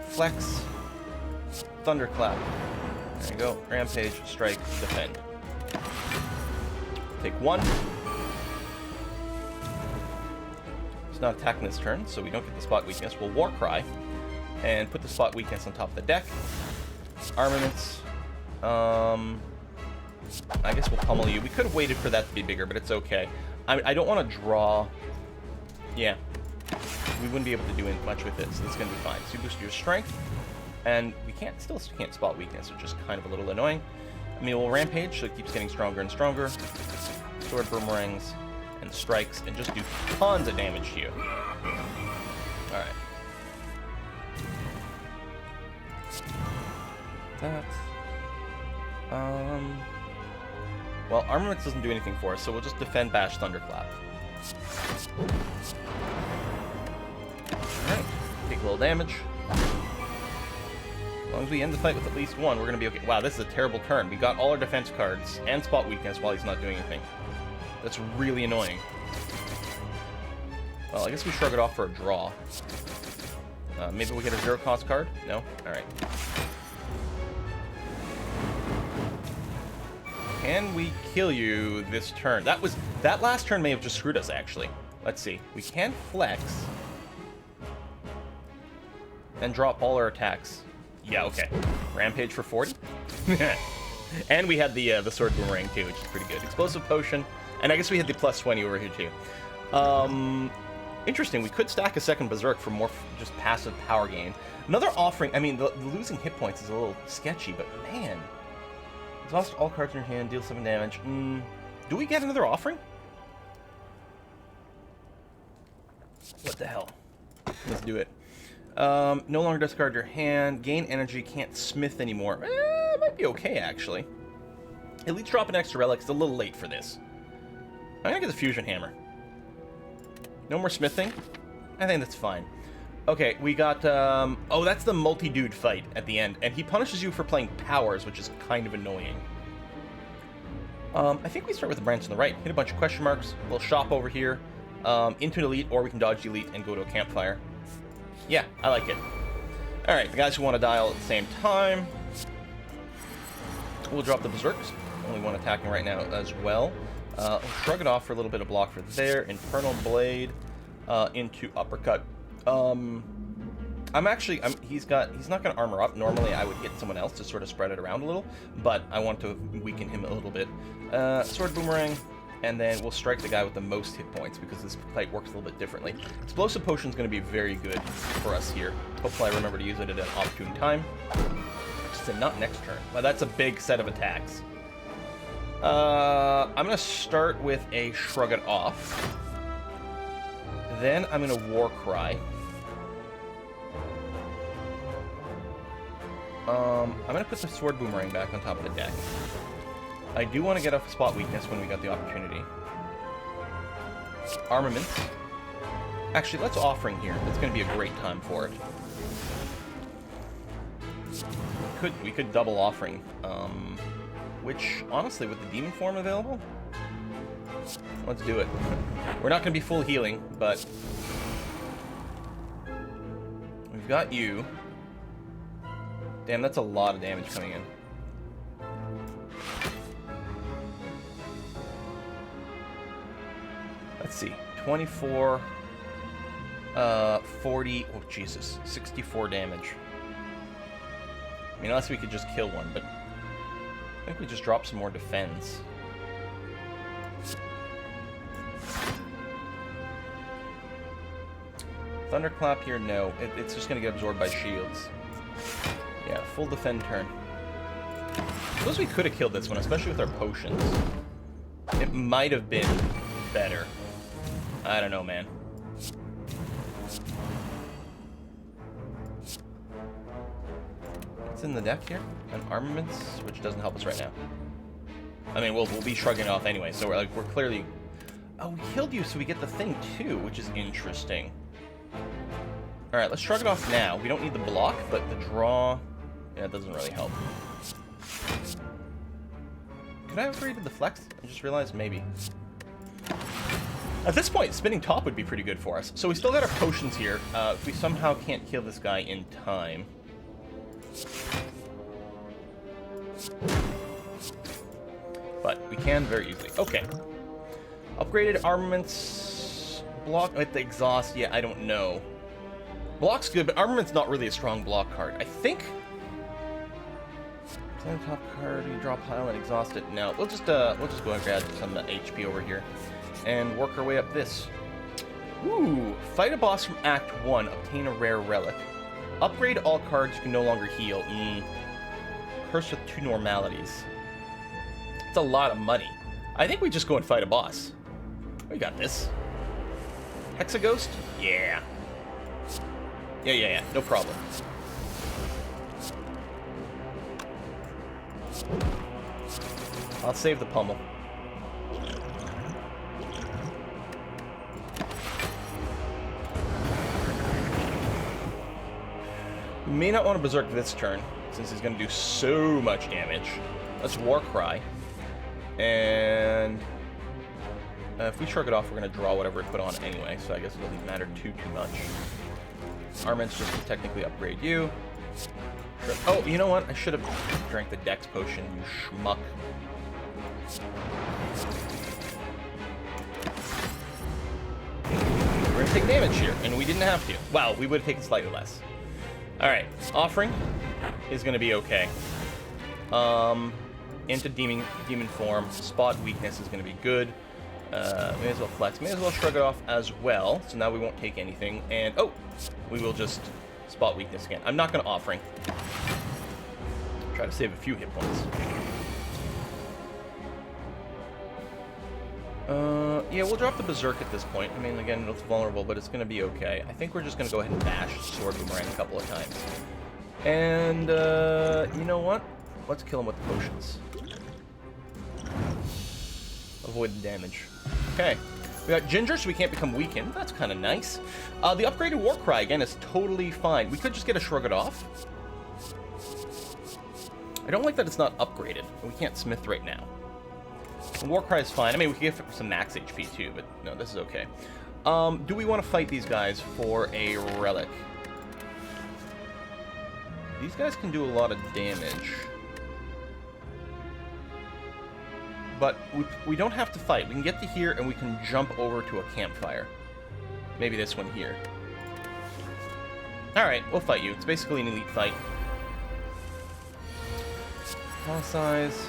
Flex, Thunderclap. There you go. Rampage, Strike, Defend. Take 1. It's not attacking this turn, so we don't get the spot weakness. We'll War Cry and put the spot weakness on top of the deck. Armaments. I guess we'll pummel you. We could have waited for that to be bigger, but it's okay. I don't want to draw... Yeah. We wouldn't be able to do much with it, so this is going to be fine. So you boost your strength, and we still can't spot weakness, which is kind of a little annoying. I mean, we'll rampage, so it keeps getting stronger and stronger. Sword boomerangs and strikes, and just do tons of damage to you. Alright. That. Well, Armaments doesn't do anything for us, so we'll just defend Bash Thunderclap. Alright, take a little damage. As long as we end the fight with at least one, we're going to be okay. Wow, this is a terrible turn. We got all our defense cards and spot weakness while he's not doing anything. That's really annoying. Well, I guess we shrug it off for a draw. Maybe we'll get a 0-cost card? No? Alright. Can we kill you this turn? That last turn may have just screwed us, actually. Let's see. We can flex and drop all our attacks. Yeah, okay. Rampage for 40. And we had the sword boomerang too, which is pretty good. Explosive potion, and I guess we had the plus 20 over here too. Interesting. We could stack a second berserk for more just passive power gain. Another offering. I mean, the losing hit points is a little sketchy, but man. Exhaust all cards in your hand, deal 7 damage. Do we get another offering? What the hell? Let's do it. No longer discard your hand. Gain energy, can't smith anymore. Might be okay, actually. At least drop an extra relic. It's a little late for this. I'm gonna get the fusion hammer. No more smithing? I think that's fine. Okay, we got, oh, that's the multi-dude fight at the end, and he punishes you for playing powers, which is kind of annoying. I think we start with the branch on the right, hit a bunch of question marks, a little shop over here, into an elite, or we can dodge the elite and go to a campfire. Yeah, I like it. Alright, the guys who want to die all at the same time. We'll drop the berserks, only one attacking right now as well. We'll shrug it off for a little bit of block for there, Infernal Blade, into uppercut. He's not going to armor up. Normally I would hit someone else to sort of spread it around a little, but I want to weaken him a little bit. Sword boomerang, and then we'll strike the guy with the most hit points because this fight works a little bit differently. Explosive potion is going to be very good for us here. Hopefully I remember to use it at an opportune time. Just said not next turn. Well, that's a big set of attacks. I'm going to start with a shrug it off. Then I'm going to war cry. I'm going to put the sword boomerang back on top of the deck. I do want to get off spot weakness when we got the opportunity. Armaments. Actually, let's offering here. It's going to be a great time for it. We could double offering. Which, honestly, with the demon form available, let's do it. We're not going to be full healing, but we've got you. Damn, that's a lot of damage coming in. Let's see. 24, 40, oh Jesus, 64 damage. I mean, unless we could just kill one, but I think we just drop some more defense. Thunderclap here, no. It's just going to get absorbed by shields. Yeah, full defend turn. I suppose we could have killed this one, especially with our potions. It might have been better. I don't know, man. What's in the deck here? An armaments, which doesn't help us right now. I mean, we'll be shrugging off anyway, so we're clearly... Oh, we killed you, so we get the thing too, which is interesting. Alright, let's shrug it off now. We don't need the block, but the draw... Yeah, it doesn't really help. Could I have upgraded the flex? I just realized maybe. At this point, spinning top would be pretty good for us. So we still got our potions here. If we somehow can't kill this guy in time... But we can very easily. Okay. Upgraded armaments... Block with the exhaust, yeah, I don't know. Block's good, but armament's not really a strong block card. I think Play the top card, you draw a pile and exhaust it. No, we'll just go and grab some HP over here and work our way up this. Ooh, fight a boss from Act 1, obtain a rare relic. Upgrade all cards you can no longer heal. Curse with 2 normalities. It's a lot of money. I think we just go and fight a boss. We got this. Hexaghost? Yeah. Yeah. No problem. I'll save the pummel. We may not want to berserk this turn, since he's going to do so much damage. Let's Warcry. And if we shrug it off, we're going to draw whatever it put on anyway, so I guess it doesn't matter too much. Armaments just to technically upgrade you. Oh, you know what? I should have drank the Dex potion, you schmuck. We're going to take damage here, and we didn't have to. Wow, we would have taken slightly less. Alright, Offering is going to be okay. Into demon form. Spot weakness is going to be good. May as well flex. May as well shrug it off as well. So now we won't take anything. And, oh, we will just spot weakness again. I'm not going to Offering. Try to save a few hit points. Yeah, we'll drop the Berserk at this point. I mean, again, it's vulnerable, but it's going to be okay. I think we're just going to go ahead and bash Sword Boomerang a couple of times. And, you know what? Let's kill him with the potions. Avoid the damage. Okay. We got Ginger, so we can't become weakened. That's kind of nice. The upgraded Warcry, again, is totally fine. We could just get a Shrug It Off. I don't like that it's not upgraded. We can't Smith right now. Warcry is fine. I mean, we could give it some max HP too, but no, this is okay. Do we want to fight these guys for a relic? These guys can do a lot of damage. But we don't have to fight. We can get to here and we can jump over to a campfire. Maybe this one here. Alright, we'll fight you. It's basically an elite fight. Claw size.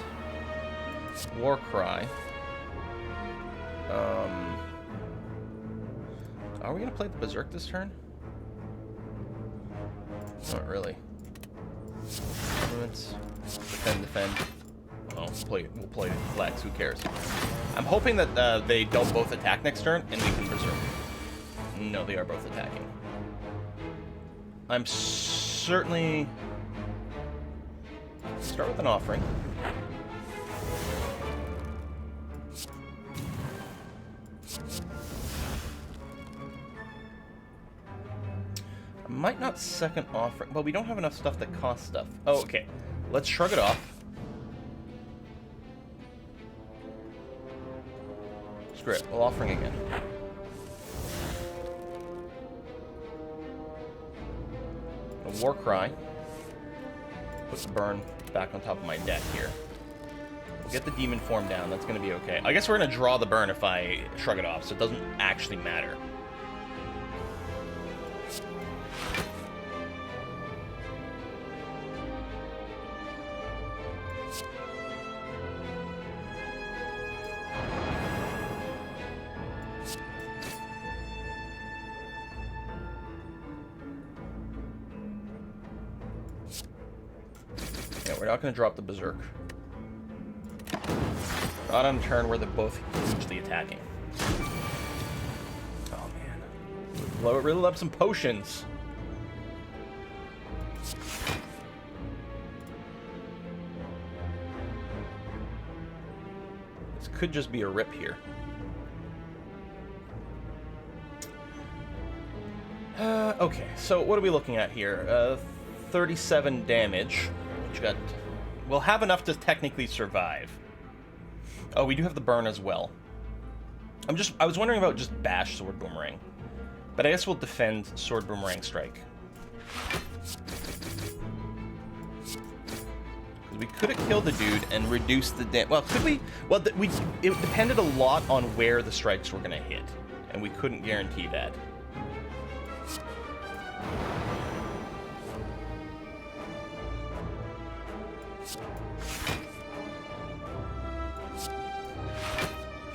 Warcry. Are we going to play the Berserk this turn? Not really. Let's defend. Oh, we'll play Flex, who cares? I'm hoping that they don't both attack next turn, and we can Berserk. No, they are both attacking. I'm certainly... Start with an Offering. Might not second Offering. Well, we don't have enough stuff that costs stuff. Oh, okay. Let's Shrug It Off. Screw it. We'll Offering again. A Warcry. Put the burn back on top of my deck here. We'll get the demon form down. That's going to be okay. I guess we're going to draw the burn if I Shrug It Off, so it doesn't actually matter. We're not going to drop the Berserk. Not on a turn where they're both hugely attacking. Oh, man. We'd really love some potions. This could just be a rip here. Okay, so what are we looking at here? 37 damage. We'll have enough to technically survive. Oh, we do have the burn as well. I was wondering about just bash Sword Boomerang. But I guess we'll defend Sword Boomerang Strike. We could have killed the dude and reduced the damage. Well, could we? Well, it depended a lot on where the strikes were going to hit. And we couldn't guarantee that.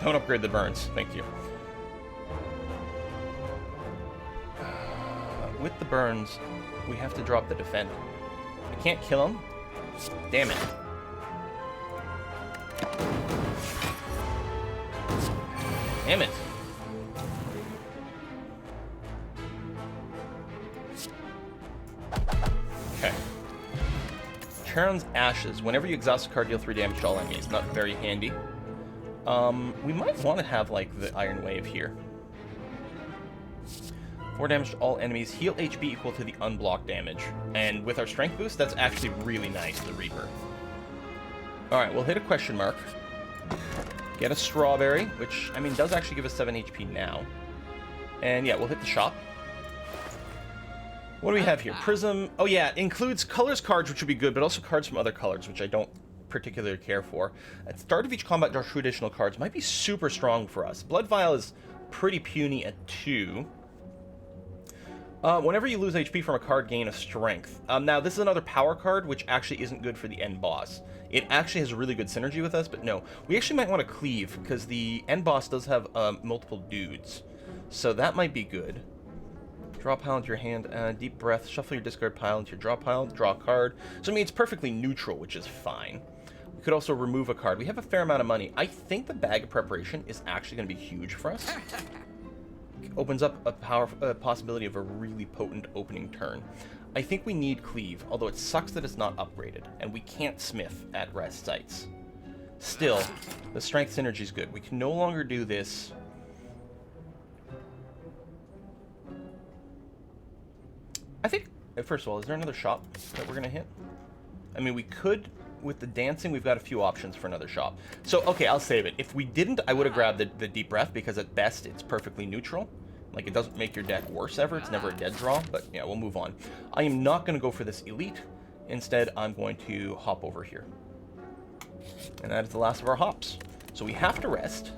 Don't upgrade the burns. Thank you. With the burns, we have to drop the defend. I can't kill him. Damn it. Damn it. Okay. Charon's Ashes. Whenever you exhaust a card, deal 3 damage to all enemies. Not very handy. We might want to have, like, the Iron Wave here. 4 damage to all enemies. Heal HP equal to the unblocked damage. And with our strength boost, that's actually really nice, the Reaper. Alright, we'll hit a question mark. Get a Strawberry, which, I mean, does actually give us 7 HP now. And yeah, we'll hit the shop. What do we have here? Prism. Oh yeah, it includes colors cards, which would be good, but also cards from other colors, which I don't particularly care for. At the start of each combat, draw 2 additional cards. Might be super strong for us. Blood Vial is pretty puny at 2. Whenever you lose HP from a card, gain a strength. Now, this is another power card, which actually isn't good for the end boss. It actually has really good synergy with us, but no. We actually might want to cleave, because the end boss does have multiple dudes. So that might be good. Draw a pile into your hand, deep breath, shuffle your discard pile into your draw pile, draw a card. So, I mean, it's perfectly neutral, which is fine. We could also remove a card. We have a fair amount of money. I think the Bag of Preparation is actually going to be huge for us. Opens up a possibility of a really potent opening turn. I think we need Cleave, although it sucks that it's not upgraded, and we can't Smith at rest sites. Still, the Strength Synergy is good. We can no longer do this. I think, first of all, is there another shop that we're going to hit? I mean, we could, with the dancing, we've got a few options for another shop. So, okay, I'll save it. If we didn't, I would have grabbed the Deep Breath, because at best, it's perfectly neutral. Like, it doesn't make your deck worse ever. It's never a dead draw, but yeah, we'll move on. I am not going to go for this Elite. Instead, I'm going to hop over here. And that is the last of our hops. So we have to rest.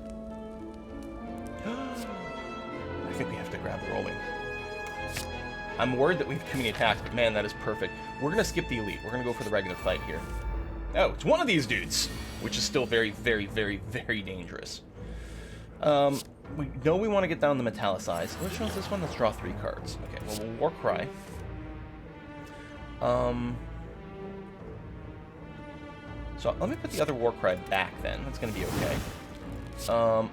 I think we have to grab Rolling. I'm worried that we have too many attacks, but man, that is perfect. We're going to skip the Elite. We're going to go for the regular fight here. Oh, it's one of these dudes, which is still very, very, very, very dangerous. We know we want to get down the Metallicize. Which one's this one? Let's draw 3 cards. Okay, well, we'll War Cry. So let me put the other War Cry back then. That's going to be okay. Oh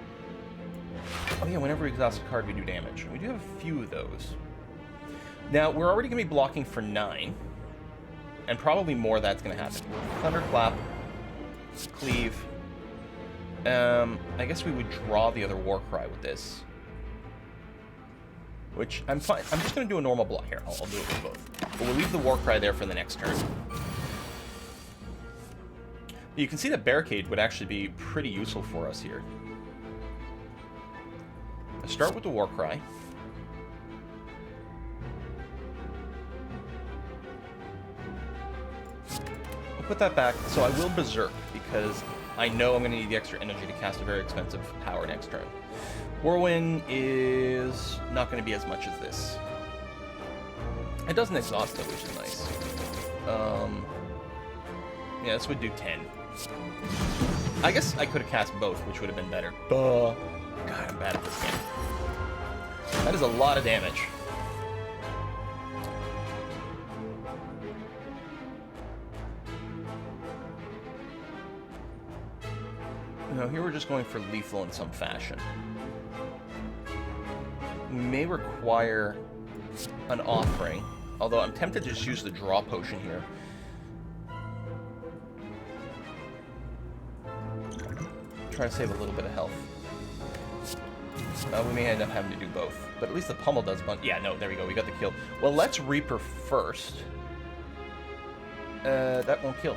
yeah, whenever we exhaust a card, we do damage. We do have a few of those. Now, we're already going to be blocking for 9. And probably more that's going to happen. Thunderclap. Cleave. I guess we would draw the other War Cry with this. Which, I'm fine. I'm just going to do a normal block here. I'll do it with both. But we'll leave the War Cry there for the next turn. You can see that Barricade would actually be pretty useful for us here. Let's start with the War Cry. I'll put that back. So I will Berserk, because I know I'm going to need the extra energy to cast a very expensive power next turn. Whirlwind is not going to be as much as this. It doesn't exhaust it, which is nice. Yeah, this would do 10. I guess I could have cast both, which would have been better. God, I'm bad at this game. That is a lot of damage. No, here we're just going for lethal in some fashion. We may require an offering, although I'm tempted to just use the draw potion here. Try to save a little bit of health. We may end up having to do both, but at least the pummel does bunch. Yeah, no, there we go. We got the kill. Well, let's Reaper first. That won't kill.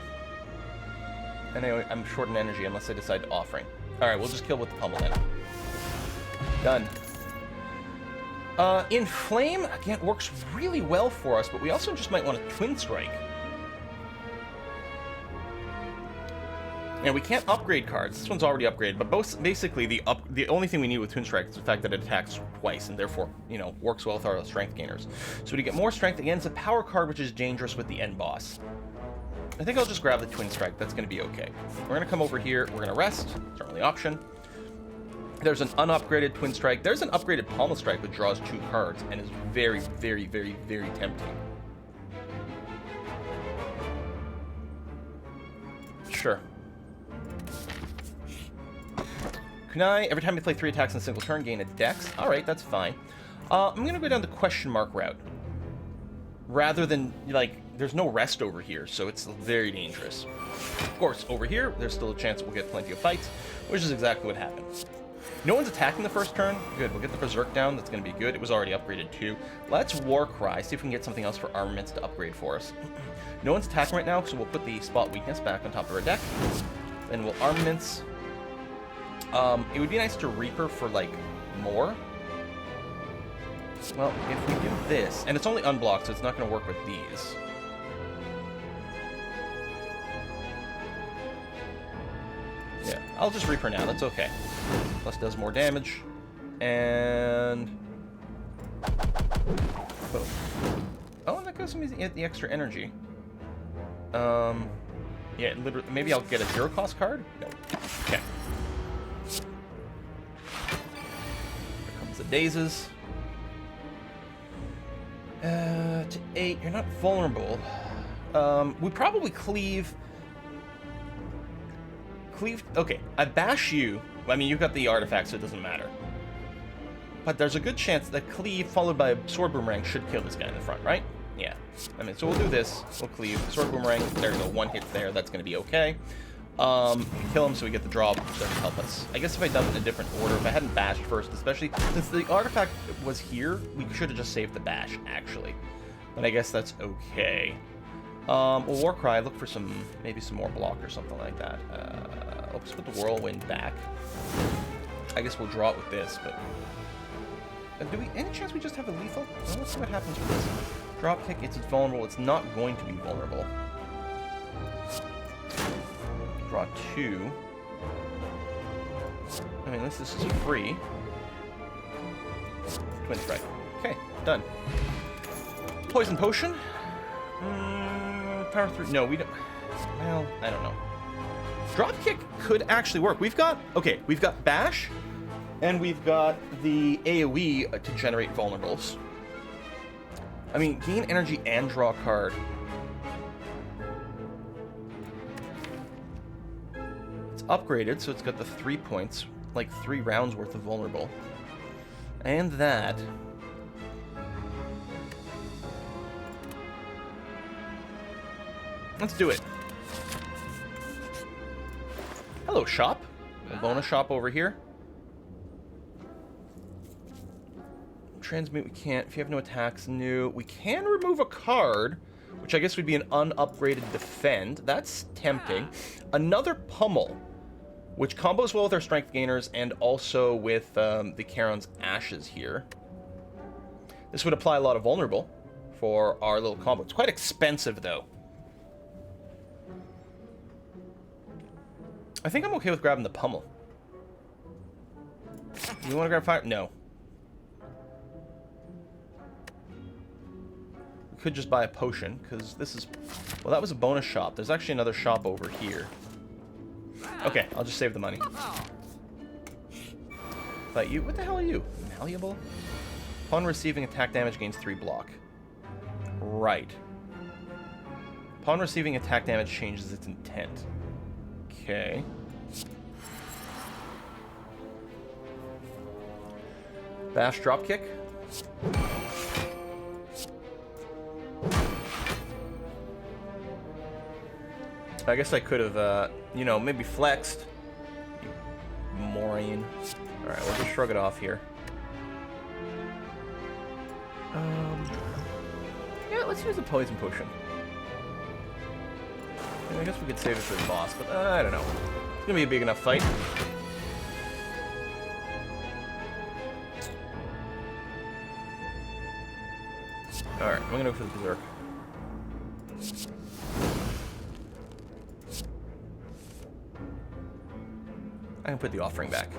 Anyway, I'm short in energy unless I decide to offering. Alright, we'll just kill with the pummel then. Done. Inflame, again, works really well for us, but we also just might want to Twin Strike. And we can't upgrade cards. This one's already upgraded, but basically the only thing we need with Twin Strike is the fact that it attacks twice, and therefore, you know, works well with our strength gainers. So to get more strength, again, it's a power card, which is dangerous with the end boss. I think I'll just grab the Twin Strike. That's going to be okay. We're going to come over here. We're going to rest. It's our only option. There's an unupgraded Twin Strike. There's an upgraded Pommel Strike, which draws 2 cards and is very, very, very, very tempting. Sure. Kunai, every time you play 3 attacks in a single turn, gain a dex. Alright, that's fine. I'm going to go down the question mark route. Rather than, like, there's no rest over here, so it's very dangerous. Of course, over here, there's still a chance we'll get plenty of fights, which is exactly what happened. No one's attacking the first turn. Good, we'll get the Berserk down. That's going to be good. It was already upgraded too. Let's Warcry, see if we can get something else for armaments to upgrade for us. No one's attacking right now, so we'll put the Spot Weakness back on top of our deck. Then we'll armaments. It would be nice to Reaper for, like, more. Well, if we do this, and it's only unblocked, so it's not going to work with these. Yeah, I'll just Reaper now. That's okay. Plus does more damage. And... boom. Oh, and that goes to the extra energy. Yeah, literally, maybe I'll get a 0-cost card? No. Okay. Here comes the Dazes. To 8, you're not vulnerable. We probably cleave... Okay, I bash you. I mean, you've got the artifact, so it doesn't matter. But there's a good chance that cleave followed by a sword boomerang should kill this guy in the front, right? Yeah. I mean, so we'll do this. We'll cleave. Sword boomerang. There we go. 1 hit there. That's going to be okay. Kill him so we get the draw, which doesn't help us. I guess if I'd done it in a different order, if I hadn't bashed first, especially since the artifact was here, we should have just saved the bash, actually. But I guess that's okay. We'll Warcry, look for maybe some more block or something like that. Let's put the Whirlwind back. I guess we'll draw it with this, but... any chance we just have a lethal? Well, let's see what happens with this. Drop kick, it's vulnerable. It's not going to be vulnerable. Draw 2. I mean, this is free. Twin Strike. Okay, done. Poison Potion. Power 3. No, we don't... Well, I don't know. Dropkick could actually work. We've got Bash, and we've got the AoE to generate vulnerables. I mean, gain energy and draw a card. It's upgraded, so it's got the 3 points, like 3 rounds worth of vulnerable. And that... Let's do it. Hello, shop. A bonus shop over here. Transmute, we can't. If you have no attacks, new. We can remove a card, which I guess would be an unupgraded defend. That's tempting. Another pummel, which combos well with our strength gainers and also with the Charon's Ashes here. This would apply a lot of vulnerable for our little combo. It's quite expensive, though. I think I'm okay with grabbing the pummel. Do you want to grab fire? No. We could just buy a potion, because this is... Well, that was a bonus shop. There's actually another shop over here. Okay, I'll just save the money. But you... What the hell are you? Malleable? Upon receiving attack damage, gains 3 block. Right. Upon receiving attack damage, changes its intent. Okay. Bash dropkick. I guess I could have, you know, maybe flexed. You moron. Alright, we'll just shrug it off here. Yeah, let's use a poison potion. I guess we could save it for the boss, but I don't know. It's gonna be a big enough fight. Alright, I'm gonna go for the Berserk. I can put the offering back.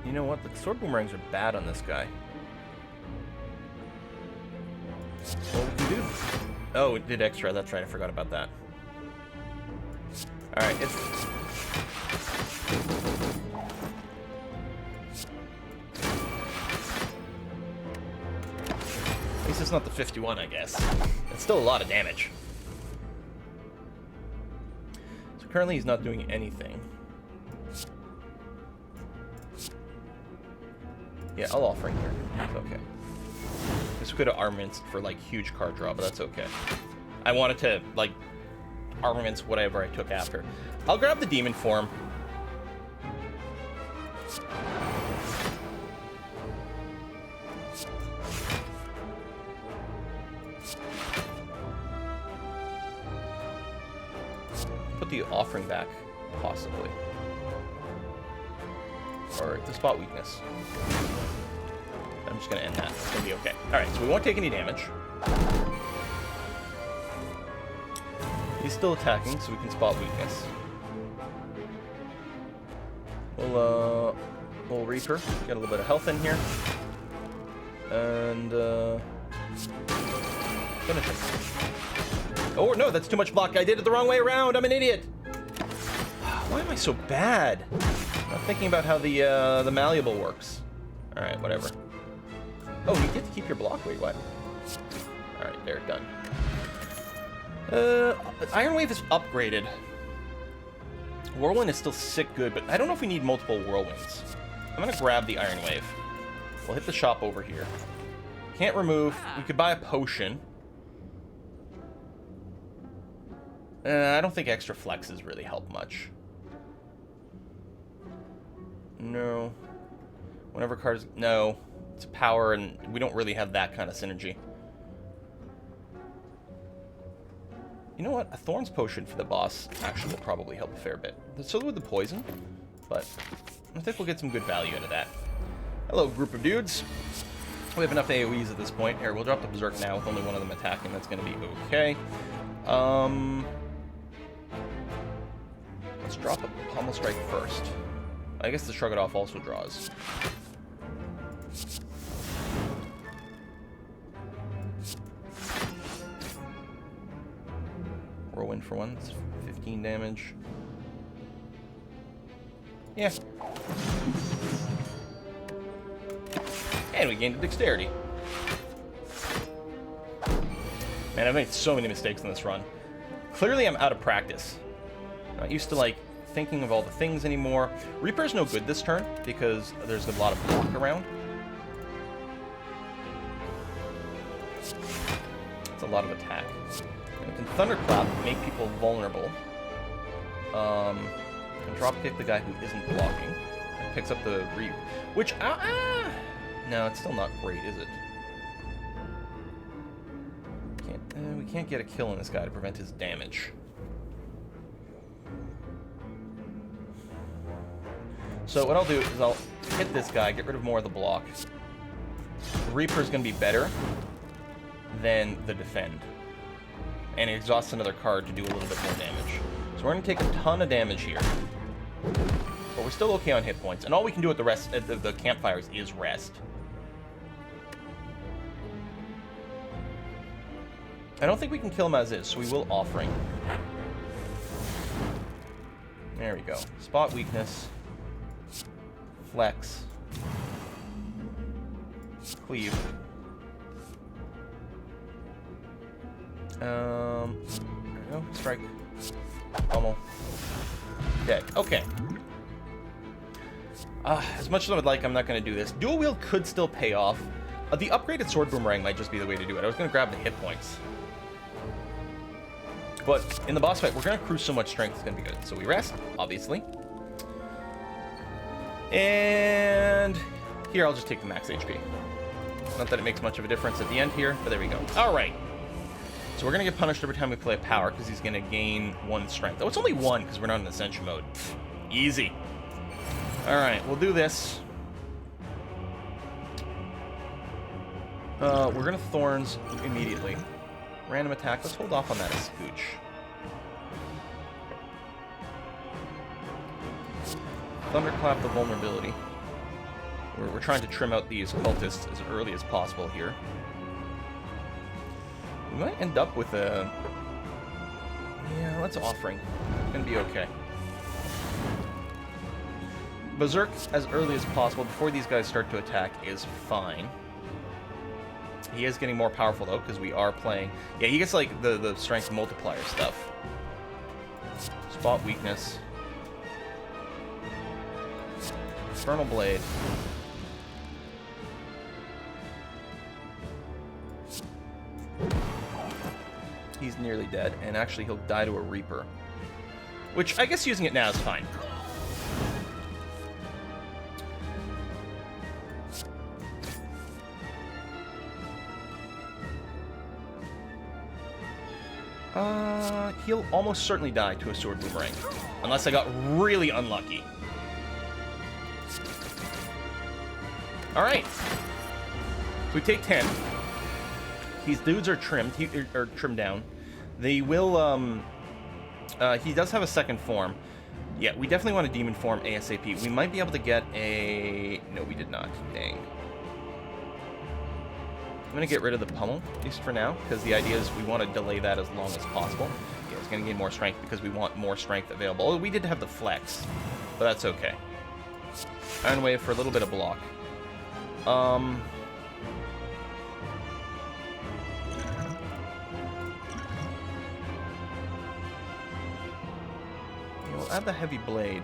You know what? The sword boomerangs are bad on this guy. What we can Oh, it did extra. That's right. I forgot about that. All right. It's... At least it's not the 51, I guess. It's still a lot of damage. So currently he's not doing anything. Yeah, I'll offer here. It's okay. This could have armaments for, like, huge card draw, but that's okay. I wanted to, like, armaments whatever I took after. I'll grab the demon form. Put the offering back, possibly. Or the spot weakness. I'm just going to end that. It's going to be okay. Alright, so we won't take any damage. He's still attacking, so we can spot weakness. We'll Reaper. Get a little bit of health in here. And, finish him. Oh, no, that's too much block. I did it the wrong way around. I'm an idiot. Why am I so bad? I'm not thinking about how the malleable works. Alright, whatever. Oh, you get to keep your block. Wait, what? Alright, there, done. Iron Wave is upgraded. Whirlwind is still sick good, but I don't know if we need multiple Whirlwinds. I'm gonna grab the Iron Wave. We'll hit the shop over here. Can't remove. We could buy a potion. I don't think extra flexes really help much. No. Whenever cards... No. It's power, and we don't really have that kind of synergy. You know what? A Thorns Potion for the boss actually will probably help a fair bit. So would the poison, but I think we'll get some good value out of that. Hello, group of dudes. We have enough AoEs at this point. Here, we'll drop the Berserk now with only one of them attacking. That's going to be okay. Let's drop a Pommel Strike first. I guess the Shrug It Off also draws. Whirlwind for one. That's 15 damage. Yeah. And we gained a dexterity. Man, I've made so many mistakes in this run. Clearly I'm out of practice. I'm not used to, like, thinking of all the things anymore. Reaper's no good this turn because there's a lot of block around. It's a lot of attack. And can Thunderclap make people vulnerable. Can drop kick the guy who isn't blocking. It picks up the Reap. Which, no, it's still not great, is it? We can't get a kill on this guy to prevent his damage. So what I'll do is I'll hit this guy, get rid of more of the block. The Reaper's going to be better than the Defend. And it exhausts another card to do a little bit more damage. So we're going to take a ton of damage here. But we're still okay on hit points. And all we can do with the rest of the campfires is rest. I don't think we can kill him as is, so we will Offering. There we go. Spot weakness. Flex. Cleave. There we go. Strike. Pummel. Dead. Okay. As much as I would like, I'm not going to do this. Dual wield could still pay off. The upgraded sword boomerang might just be the way to do it. I was going to grab the hit points. But in the boss fight, we're going to accrue so much strength, it's going to be good. So we rest, obviously. And here, I'll just take the max HP. Not that it makes much of a difference at the end here, but there we go. All right. So we're going to get punished every time we play a power because he's going to gain 1 strength. Oh, it's only 1 because we're not in Ascension mode. Easy. All right, we'll do this. We're going to Thorns immediately. Random attack. Let's hold off on that a scooch. Thunderclap the vulnerability. We're trying to trim out these cultists as early as possible here. We might end up with a... Yeah, let's Offering. It's gonna be okay. Berserk as early as possible before these guys start to attack is fine. He is getting more powerful though, because we are playing... Yeah, he gets like the strength multiplier stuff. Spot weakness. Infernal Blade. He's nearly dead, and actually he'll die to a Reaper. Which, I guess using it now is fine. He'll almost certainly die to a Sword Boomerang. Unless I got really unlucky. Alright. So we take 10. These dudes are trimmed, or trimmed down. They will, he does have a second form. Yeah, we definitely want a demon form ASAP. We might be able to get a... No, we did not. Dang. I'm going to get rid of the pummel, at least for now, because the idea is we want to delay that as long as possible. Yeah, it's going to gain more strength because we want more strength available. Oh, we did have the flex, but that's okay. Iron Wave for a little bit of block. We'll add the Heavy Blade.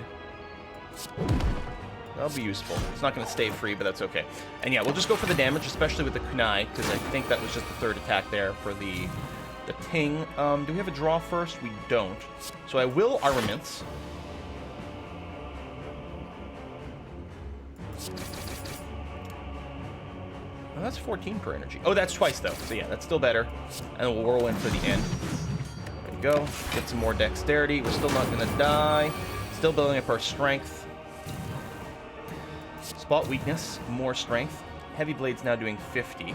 That'll be useful. It's not going to stay free, but that's okay. And yeah, we'll just go for the damage, especially with the kunai, because I think that was just the third attack there for the ting. Do we have a draw first? We don't. So I will Armaments. Oh, that's 14 per energy. Oh, that's twice, though. So yeah, that's still better. And we'll whirl in for the end. There we go. Get some more dexterity. We're still not going to die. Still building up our strength. Spot weakness, more strength. Heavy Blade's now doing 50.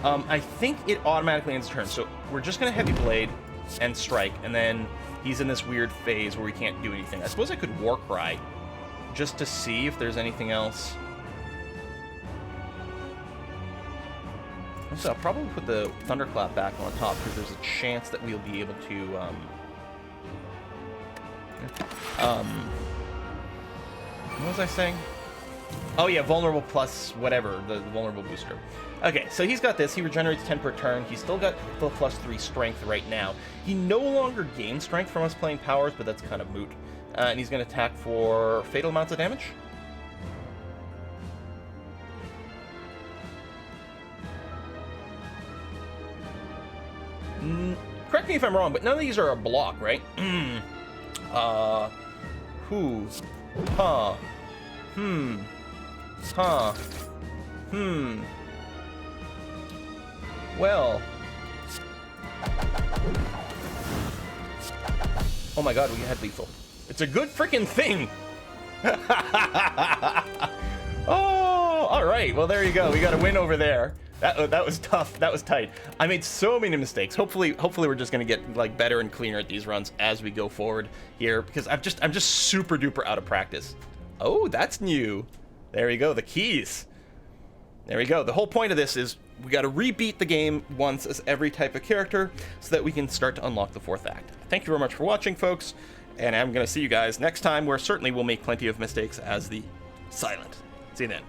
I think it automatically ends turn, so we're just going to Heavy Blade and strike, and then he's in this weird phase where we can't do anything. I suppose I could Warcry just to see if there's anything else. So I'll probably put the Thunderclap back on top because there's a chance that we'll be able to... what was I saying? Oh yeah, vulnerable plus whatever, the vulnerable booster. Okay, so he's got this. He regenerates 10 per turn. He's still got the +3 strength right now. He no longer gains strength from us playing powers, but that's kind of moot. And he's going to attack for fatal amounts of damage. Correct me if I'm wrong, but none of these are a block, right? Who? Huh. Huh. Well. Oh my god, we had lethal. It's a good freaking thing! Oh, alright. Well, there you go. We got a win over there. That was tough. That was tight. I made so many mistakes. Hopefully we're just gonna get like better and cleaner at these runs as we go forward here, because I'm just super duper out of practice. Oh, that's new. There we go. The keys. There we go. The whole point of this is we got to rebeat the game once as every type of character so that we can start to unlock the fourth act. Thank you very much for watching, folks, and I'm going to see you guys next time, where certainly we'll make plenty of mistakes as the Silent. See you then.